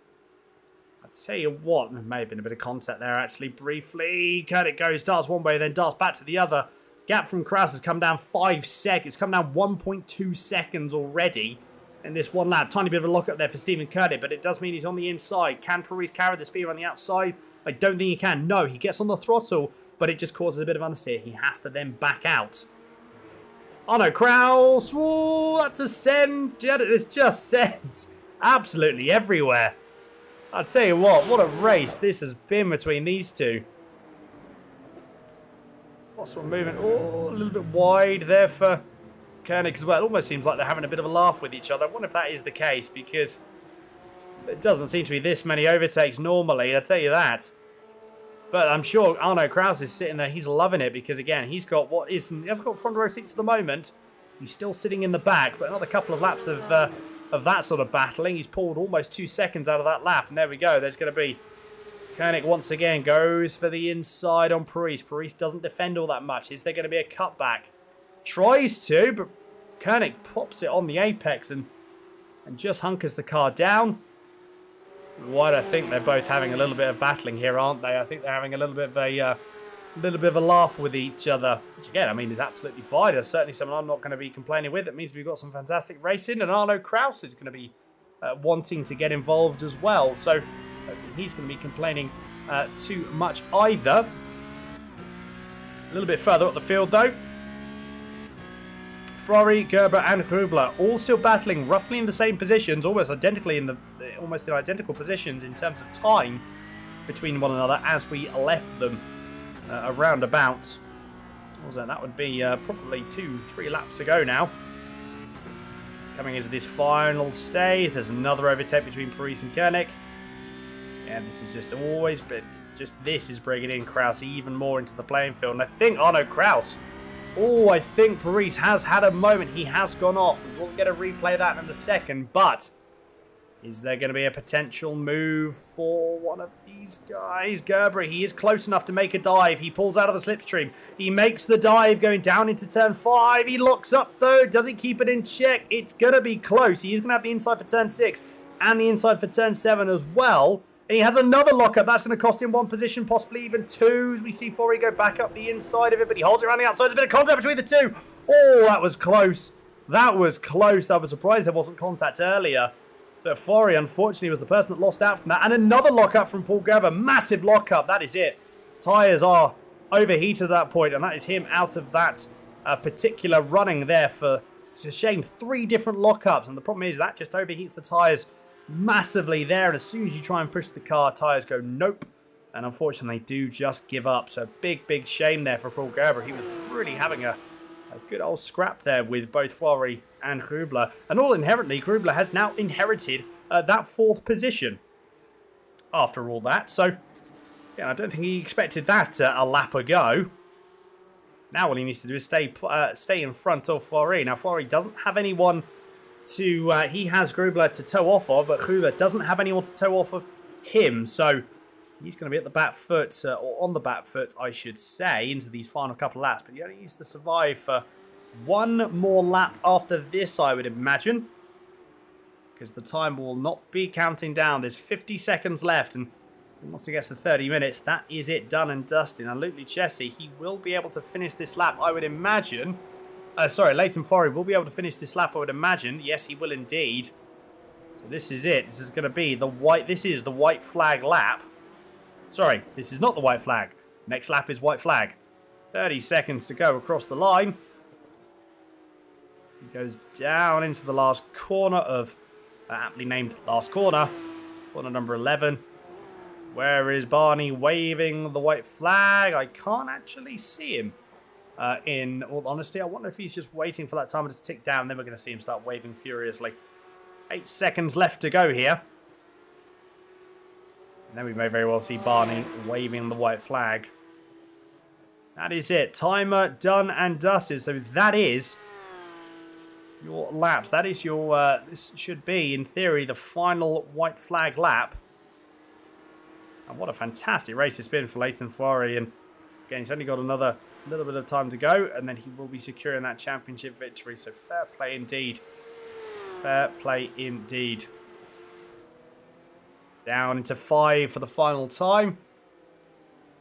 I'll tell you what, there may have been a bit of contact there, actually, briefly. Koenig goes, darts one way, then darts back to the other. Gap from Kraus has come down 5 seconds. It's come down 1.2 seconds already in this one lap. Tiny bit of a lock-up there for Stephen Koenig, but it does mean he's on the inside. Can Paris carry the speed on the outside? I don't think he can. No, he gets on the throttle, but it just causes a bit of understeer. He has to then back out. Oh no, Kraus! Whoa, that's a send. It's just sends absolutely everywhere. I'll tell you what a race this has been between these two. Lots of movement. Oh, a little bit wide there for Koenig as well. It almost seems like they're having a bit of a laugh with each other. I wonder if that is the case, because it doesn't seem to be this many overtakes normally, I'll tell you that. But I'm sure Arno Kraus is sitting there. He's loving it because, again, he hasn't got front row seats at the moment. He's still sitting in the back, but another couple of laps of that sort of battling. He's pulled almost 2 seconds out of that lap, and there we go. There's going to be Koenig once again goes for the inside on Paris. Paris doesn't defend all that much. Is there going to be a cutback? Tries to, but Koenig pops it on the apex and just hunkers the car down. Why do I think they're both having a little bit of battling here, aren't they? I think they're having a little bit of a laugh with each other, which again, I mean, is absolutely fine. It's certainly something I'm not going to be complaining with. It means we've got some fantastic racing, and Arno Kraus is going to be wanting to get involved as well. So I don't think he's going to be complaining too much either. A little bit further up the field, though. Ferrari, Gerber, and Grubler all still battling roughly in the same positions, almost identically in identical positions in terms of time between one another as we left them around about. What was that? That would be probably 2-3 laps ago now. Coming into this final stage, there's another overtake between Paris and Koenig. And this is just always been this is bringing in Kraus even more into the playing field. And I think Arno Kraus. Oh, I think Paris has had a moment. He has gone off. We'll get a replay of that in a second. But is there going to be a potential move for one of these guys? Gerber, he is close enough to make a dive. He pulls out of the slipstream. He makes the dive going down into turn 5. He locks up though. Does he keep it in check? It's going to be close. He is going to have the inside for turn 6 and the inside for turn 7 as well. And he has another lockup. That's going to cost him 1 position, possibly even 2. As we see Fori go back up the inside of it, but he holds it around the outside. There's a bit of contact between the two. Oh, that was close. That was close. I was surprised there wasn't contact earlier. But Fori, unfortunately, was the person that lost out from that. And another lockup from Paul Gerber. Massive lockup. That is it. Tyres are overheated at that point, and that is him out of that particular running there for, it's a shame, 3 different lockups. And the problem is that just overheats the tyres massively there, and as soon as you try and push the car, tyres go nope, and unfortunately do just give up. So big shame there for Paul Gerber. He was really having a good old scrap there with both Fori and Grubler, and all inherently Grubler has now inherited that 4th position after all that. So yeah, I don't think he expected that a lap ago. Now all he needs to do is stay in front of Fori. Now Fori doesn't have anyone to he has Grubler to tow off of, but Grubler doesn't have anyone to tow off of him, so he's going to be at the back foot, or on the back foot, I should say, into these final couple of laps. But he only needs to survive for 1 more lap after this, I would imagine, because the time will not be counting down. There's 50 seconds left, and once he gets to 30 minutes, that is it, done and dusted. And Luke Lucchesi, he will be able to finish this lap, I would imagine. Leighton Fori will be able to finish this lap, I would imagine. Yes, he will indeed. So this is it. This is going to be the white flag lap. Sorry, this is not the white flag. Next lap is white flag. 30 seconds to go across the line. He goes down into the last corner of, aptly named last corner. Corner number 11. Where is Barney waving the white flag? I can't actually see him. In all honesty, I wonder if he's just waiting for that timer to tick down. Then we're going to see him start waving furiously. 8 seconds left to go here. And then we may very well see Barney waving the white flag. That is it. Timer done and dusted. So that is your laps. That is your, this should be, in theory, the final white flag lap. And what a fantastic race it's been for Leighton Fleury. And again, he's only got another little bit of time to go, and then he will be securing that championship victory. So fair play indeed. Fair play indeed. Down into 5 for the final time.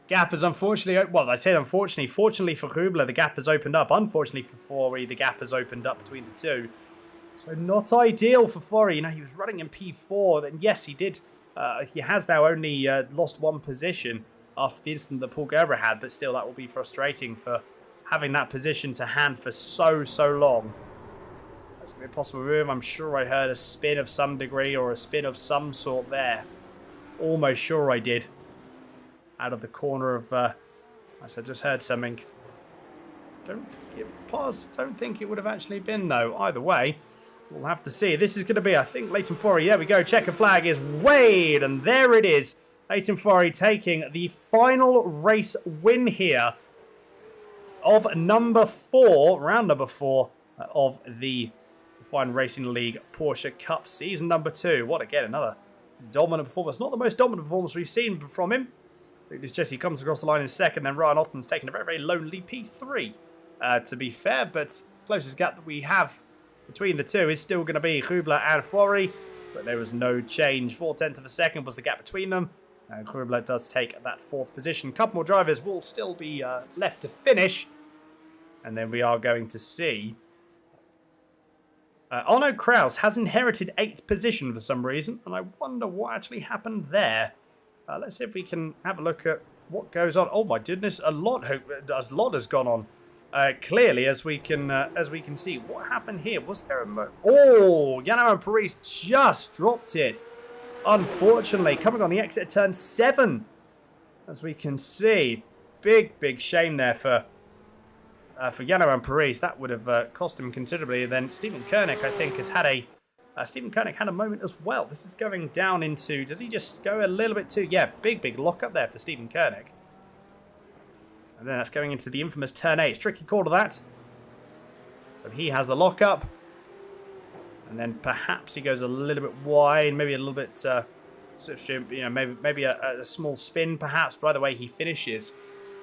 Gap is unfortunately, well, I say unfortunately. Fortunately for Rubler, the gap has opened up. Unfortunately for Fleury, the gap has opened up between the two. So not ideal for Fleury. You know, he was running in P4, and yes, he did. He has now only lost 1 position after the incident that Paul Gerber had, but still that will be frustrating for having that position to hand for so long. That's going to be a possible move. I'm sure I heard a spin of some degree or a spin of some sort there. Almost sure I did. Out of the corner of, I just heard something. Don't think it would have actually been though. Either way, we'll have to see. This is going to be, I think, Leighton Fleury. There we go. Checker flag is waved, and there it is. Leighton Fleury taking the final race win here of number 4, round number 4 of the Fine Racing League Porsche Cup season number 2. What, again, another dominant performance. Not the most dominant performance we've seen from him. Lucas Jesse comes across the line in second, then Ryan Otton's taking a very lonely P3, to be fair, but closest gap that we have between the two is still going to be Rubler and Fleury, but there was no change. 4/10 of a second was the gap between them, and Rubler does take that 4th position. A couple more drivers will still be left to finish, and then we are going to see Arno Kraus has inherited 8th position for some reason, and I wonder what actually happened there. Let's see if we can have a look at what goes on. Oh my goodness, a lot has gone on. Clearly, as we can see, what happened here? Was there a oh, Yano and Paris just dropped it. Unfortunately, coming on the exit at turn 7, as we can see, big shame there for Yano and Paris. That would have cost him considerably. And then Stephen Koenig, I think, has had a Stephen Koenig had a moment as well. This is going down into... Does he just go a little bit too... Yeah, big lock up there for Stephen Koenig. And then that's going into the infamous turn 8. It's tricky call to that. So he has the lock up. And then perhaps he goes a little bit wide. Maybe a little bit... slipstream, you know, maybe a small spin perhaps. By the way, he finishes.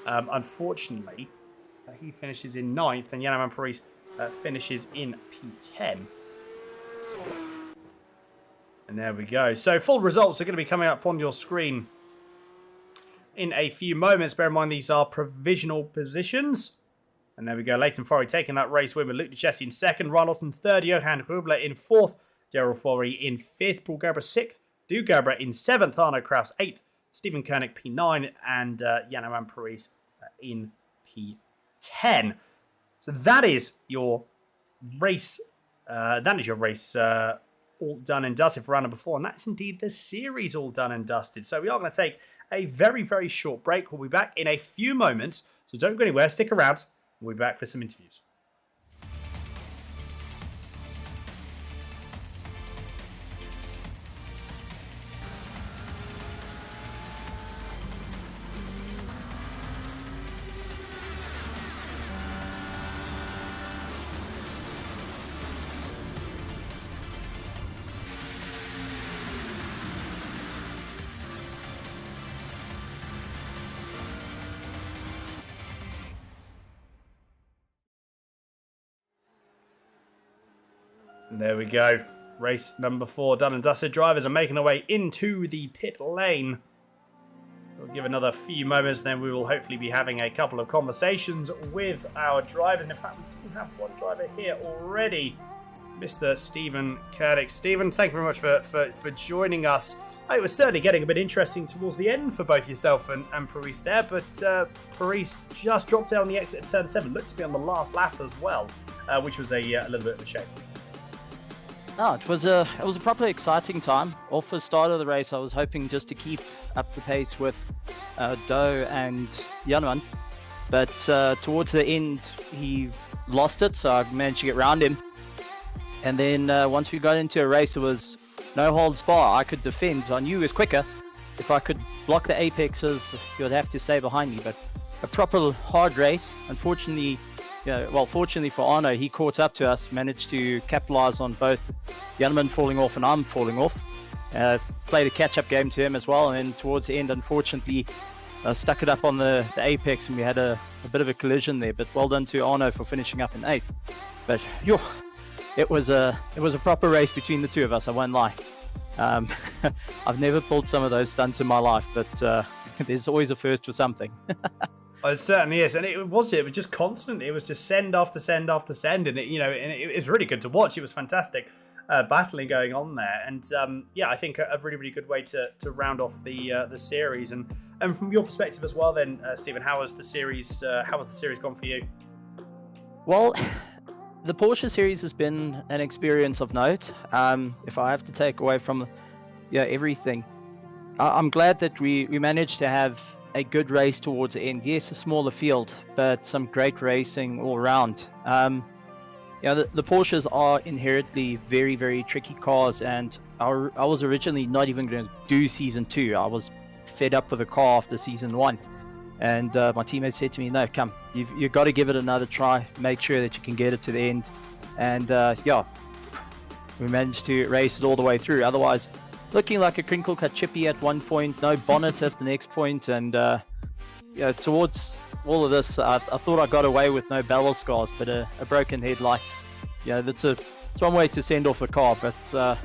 Unfortunately, he finishes in 9th. And Yanaman Paris finishes in P10. And there we go. So full results are going to be coming up on your screen in a few moments. Bear in mind these are provisional positions. And there we go. Leighton Fleury taking that race win with Luke Duchesne in 2nd. Ron Otton's 3rd. Johan Rubler in 4th. Gerald Fleury in 5th. Paul Gerber 6th. Du Gerber in 7th. Arno Kraus 8th. Stephen Koenig P9. And Yanaman Paris in P10. So that is your race... all done and dusted for round number 4, and that's indeed the series all done and dusted. So we are going to take a very short break. We'll be back in a few moments, so don't go anywhere, stick around. We'll be back for some interviews. There we go. Race number 4 done and dusted. Drivers are making their way into the pit lane. We'll give another few moments, then we will hopefully be having a couple of conversations with our drivers. And in fact, we do have one driver here already, Mr. Stephen Koenig. Stephen, thank you very much for joining us. It was certainly getting a bit interesting towards the end for both yourself and Paris there, but Paris just dropped out on the exit at turn 7. Looked to be on the last lap as well, which was a little bit of a shame. No, it was a properly exciting time. Off the start of the race, I was hoping just to keep up the pace with Doe and Yanwan, but towards the end he lost it, so I managed to get around him. And then once we got into a race, it was no holds bar. I could defend. I knew he was quicker. If I could block the apexes, he would have to stay behind me. But a proper hard race. Unfortunately, well, fortunately for Arno, he caught up to us, managed to capitalize on both Janneman falling off and I'm falling off. Played a catch-up game to him as well, and then towards the end, unfortunately, stuck it up on the apex, and we had a bit of a collision there. But well done to Arno for finishing up in 8th. But it was a proper race between the two of us, I won't lie. I've never pulled some of those stunts in my life, but there's always a first for something. Well, it certainly is, and it was just constant. It was just send after send after send, and it was really good to watch. It was fantastic battling going on there, and I think a really, really good way to round off the series. And from your perspective as well, then Stephen, how was the series gone for you? Well, the Porsche series has been an experience of note. If I have to take away from everything, I'm glad that we managed to have a good race towards the end. Yes, a smaller field, but some great racing all around. The Porsches are inherently very, very tricky cars, and I was originally not even going to do Season 2. I was fed up with the car after Season 1. And my teammate said to me, no, come, you've got to give it another try, make sure that you can get it to the end. And we managed to race it all the way through. Otherwise, looking like a crinkle cut chippy at one point, no bonnet at the next point, and towards all of this, I thought I got away with no battle scars, but a broken headlights, that's one way to send off a car. But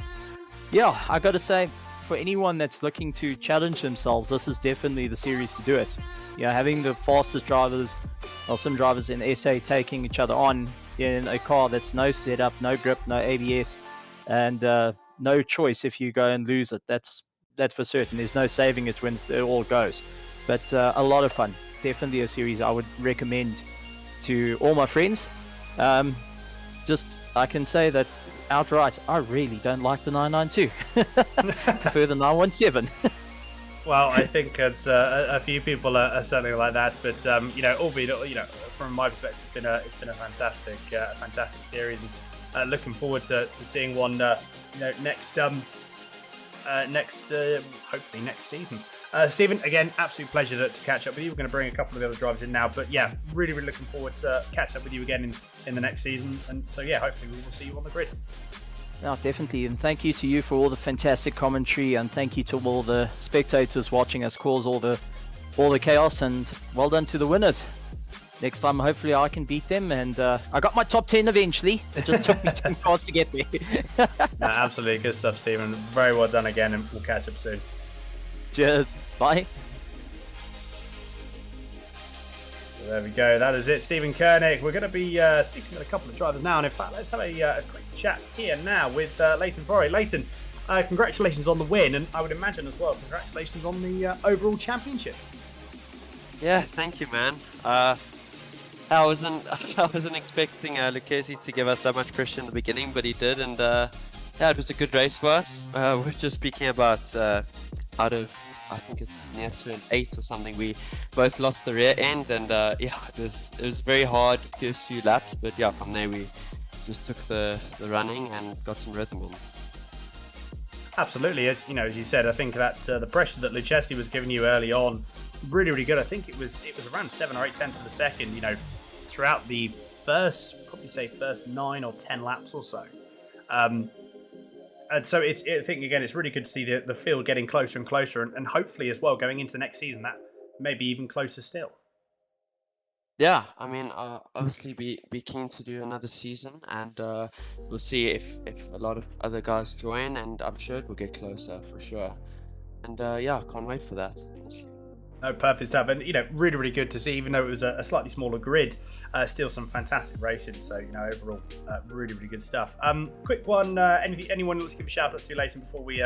I got to say, for anyone that's looking to challenge themselves, this is definitely the series to do it. Having the fastest drivers, or some drivers in SA taking each other on in a car that's no setup, no grip, no ABS, and no choice if you go and lose it. That's for certain. There's no saving it when it all goes. But a lot of fun. Definitely a series I would recommend to all my friends. I can say that outright, I really don't like the 992. Prefer the 917. Well, I think it's a few people are certainly like that, but albeit from my perspective, it's been a fantastic series, and looking forward to seeing one hopefully next season. Stephen, again, absolute pleasure to catch up with you. We're going to bring a couple of the other drivers in now, but really, really looking forward to catch up with you again in the next season. And so hopefully we will see you on the grid. No, definitely, and thank you to you for all the fantastic commentary, and thank you to all the spectators watching us cause all the chaos, and well done to the winners. Next time, hopefully I can beat them, and I got my top 10 eventually. It just took me 10 cars to get there. No, absolutely, good stuff, Stephen. Very well done again, and we'll catch up soon. Cheers, bye. There we go. That is it, Stephen Koenig. We're going to be speaking with a couple of drivers now, and in fact, let's have a quick chat here now with Leighton Forey. Leighton, congratulations on the win, and I would imagine as well, congratulations on the overall championship. Yeah, thank you, man. I wasn't expecting Lucchesi to give us that much pressure in the beginning, but he did, and it was a good race for us. We're just speaking about out of, I think it's near to an 8 or something, we both lost the rear end, and it was very hard first few laps, but from there we just took the running and got some rhythm in. Absolutely, as you said, I think that the pressure that Lucchesi was giving you early on, really, really good. I think it was around 7 or 8 tenths of a second, throughout the first 9 or 10 laps or so. And so I think again, it's really good to see the field getting closer and closer, and hopefully as well going into the next season that may be even closer still. Yeah, I mean, obviously be keen to do another season, and we'll see if a lot of other guys join, and I'm sure it will get closer for sure. And I can't wait for that. No, perfect stuff, and really, really good to see. Even though it was a slightly smaller grid, still some fantastic racing. So overall, really, really good stuff. Quick one. Anyone wants to give a shout out to Leighton before we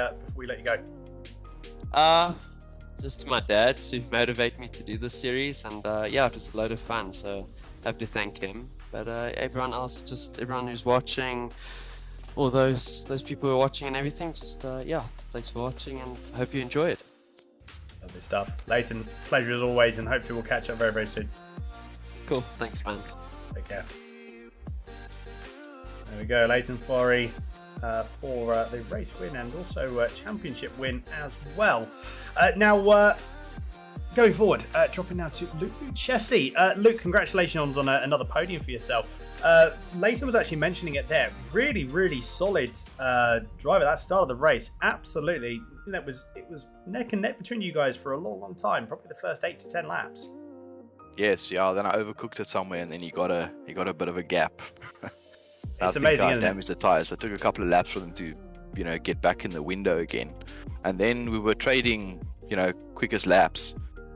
let you go? Just to my dad, who motivated me to do this series, and it was a load of fun. So I have to thank him. But everyone else, just everyone who's watching, all those people who are watching and everything, just thanks for watching, and I hope you enjoy it. Lovely stuff. Leighton, pleasure as always, and hopefully we'll catch up very, very soon. Cool. Thanks, man. Take care. There we go. Leighton Forey for the race win and also championship win as well. Now, going forward, dropping now to Luke Chessy. Luke, congratulations on another podium for yourself. Leighton was actually mentioning it there. Really, really solid driver. That start of the race, absolutely. It was neck and neck between you guys for a long, long time. Probably the first 8 to 10 laps. Yes, yeah. Then I overcooked it somewhere, and then he got a bit of a gap. It's amazing, I isn't it? damaged the tires. So it took a couple of laps for them to, get back in the window again. And then we were trading, quickest laps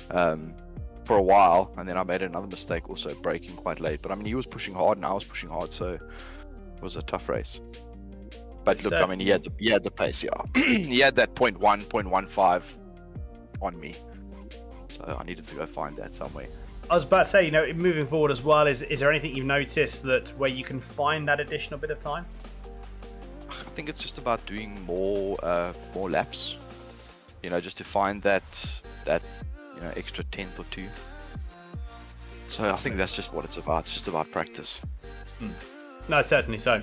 for a while, and then I made another mistake, also braking quite late. But I mean, he was pushing hard, and I was pushing hard, so it was a tough race. But look, I mean, he had the pace, yeah. He had that 0.1.15 on me, so I needed to go find that somewhere. I was about to say, moving forward as well, is there anything you've noticed that where you can find that additional bit of time? I think it's just about doing more laps, just to find that extra tenth or two. So I think that's just what it's about. It's just about practice. No, certainly so.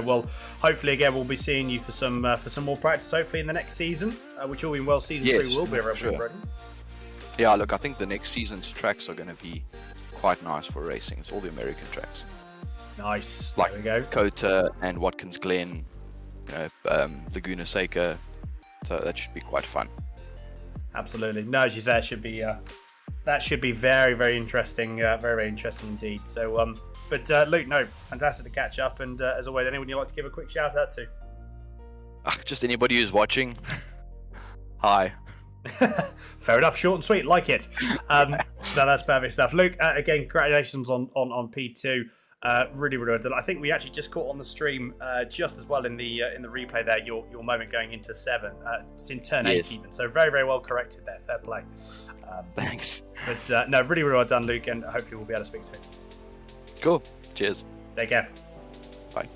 Well, hopefully again we'll be seeing you for some more practice. Hopefully in the next season, which all being well, season 3 will be around. Sure. Yeah, look, I think the next season's tracks are going to be quite nice for racing. It's all the American tracks. Nice. Like there we go. Kota and Watkins Glen, Laguna Seca. So that should be quite fun. Absolutely. No, as you say, that should be very, very interesting. Very, very interesting indeed. So, but Luke, no, fantastic to catch up. And as always, anyone you'd like to give a quick shout out to? Just anybody who's watching. Hi. Fair enough, short and sweet, like it. No, that's perfect stuff. Luke, again, congratulations on P2. Really, really well done. I think we actually just caught on the stream just as well in the replay there your moment going into 7. It's in turn 8 even, so very, very well corrected there. Fair play. Thanks. But no, really, really well done, Luke, and hopefully we'll be able to speak soon. Cool. Cheers. Take care. Bye.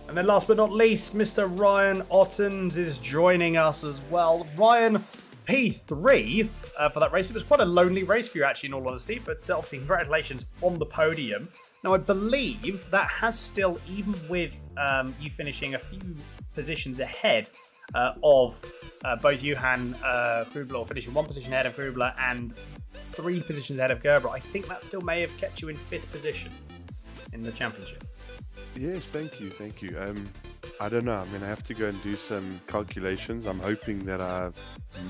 And then last but not least, Mr. Ryan Ottens is joining us as well. Ryan, P3 for that race. It was quite a lonely race for you, actually, in all honesty, but obviously congratulations on the podium. Now, I believe that has still, even with you finishing a few positions ahead of both Johan Krubler, or finishing 1 position ahead of Krubler and 3 positions ahead of Gerber, I think that still may have kept you in 5th position in the championship. Yes, thank you. I don't know. I mean, I have to go and do some calculations. I'm hoping that I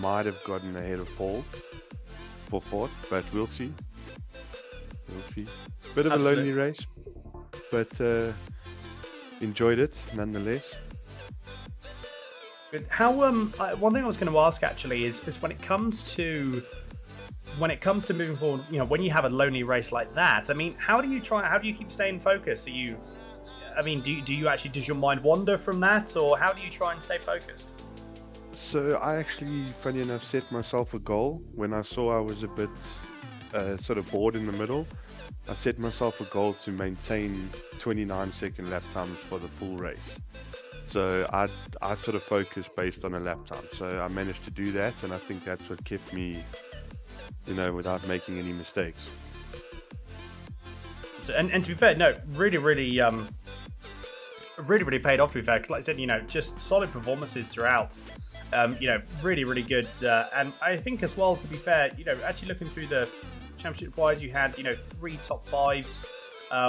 might have gotten ahead of Paul for 4th, but we'll see. Bit of a lonely race, but enjoyed it nonetheless. Good. How one thing I was going to ask actually is when it comes to moving forward, when you have a lonely race like that, I mean, how do you keep staying focused? Do you actually, does your mind wander from that, or how do you try and stay focused? So I actually, funny enough, set myself a goal when I saw I was a bit sort of bored in the middle. I set myself a goal to maintain 29-second lap times for the full race. So I sort of focused based on a lap time. So I managed to do that, and I think that's what kept me, without making any mistakes. So, and to be fair, no, really, really, really paid off. To be fair, 'cause like I said, just solid performances throughout. Really, really good. And I think as well, to be fair, actually looking through the championship-wise, you had 3 top 5s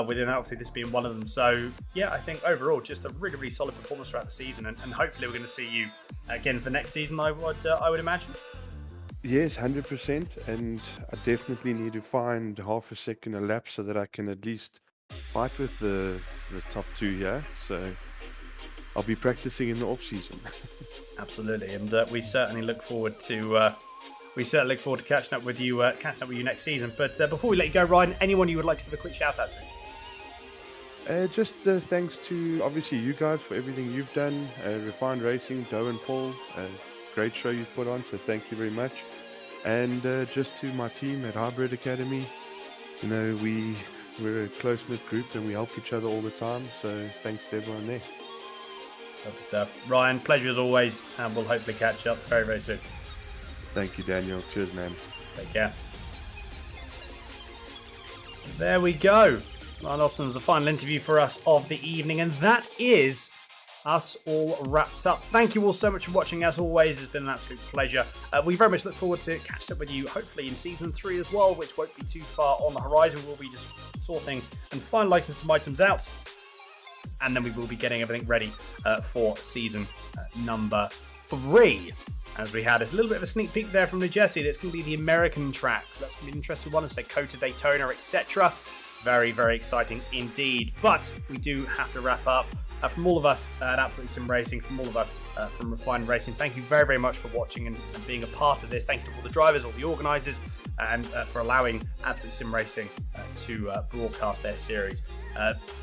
within that, obviously this being one of them. So yeah, I think overall just a really, really solid performance throughout the season, and hopefully we're going to see you again for next season. I would imagine. Yes, 100%, and I definitely need to find half a second a lap so that I can at least fight with the top 2 here. So I'll be practicing in the off season. Absolutely, and we certainly look forward to catching up with you next season. But before we let you go, Ryan, anyone you would like to give a quick shout out to? Just thanks to obviously you guys for everything you've done. Refined Racing, Doe and Paul, great show you put on, so thank you very much. And just to my team at Hybrid Academy, we're a close-knit group and we help each other all the time, so thanks to everyone there. Lovely stuff. Ryan, pleasure as always, and we'll hopefully catch up very, very soon. Thank you, Daniel. Cheers, man. Take care. There we go. Ryan Ottens, the final interview for us of the evening, and that is us all wrapped up. Thank you all so much for watching. As always, it's been an absolute pleasure. We very much look forward to catching up with you, hopefully in Season 3 as well, which won't be too far on the horizon. We'll be just sorting and finalising some items out, and then we will be getting everything ready for Season number 3. As we had a little bit of a sneak peek there from the Jesse, that's going to be the American track. So that's going to be an interesting one, say Dakota, Daytona, etc. Very, very exciting indeed. But we do have to wrap up. From all of us at Absolute Sim Racing, from all of us from Refined Racing, thank you very, very much for watching and being a part of this. Thank you to all the drivers, all the organisers, and for allowing Absolute Sim Racing to broadcast their series.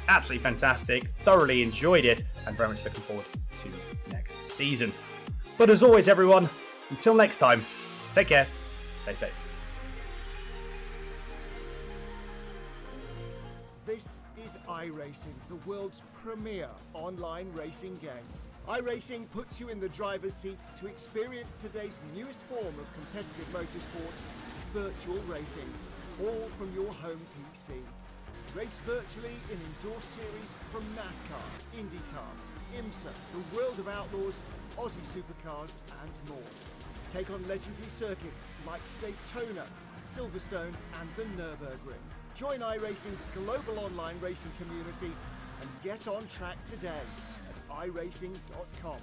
Absolutely fantastic. Thoroughly enjoyed it, and very much looking forward to next season. But as always, everyone, until next time, take care, stay safe. This is iRacing, the world's premier online racing game. iRacing puts you in the driver's seat to experience today's newest form of competitive motorsport, virtual racing, all from your home PC. Race virtually in endorsed series from NASCAR, IndyCar, IMSA, the World of Outlaws, Aussie Supercars and more. Take on legendary circuits like Daytona, Silverstone and the Nürburgring. Join iRacing's global online racing community and get on track today at iRacing.com.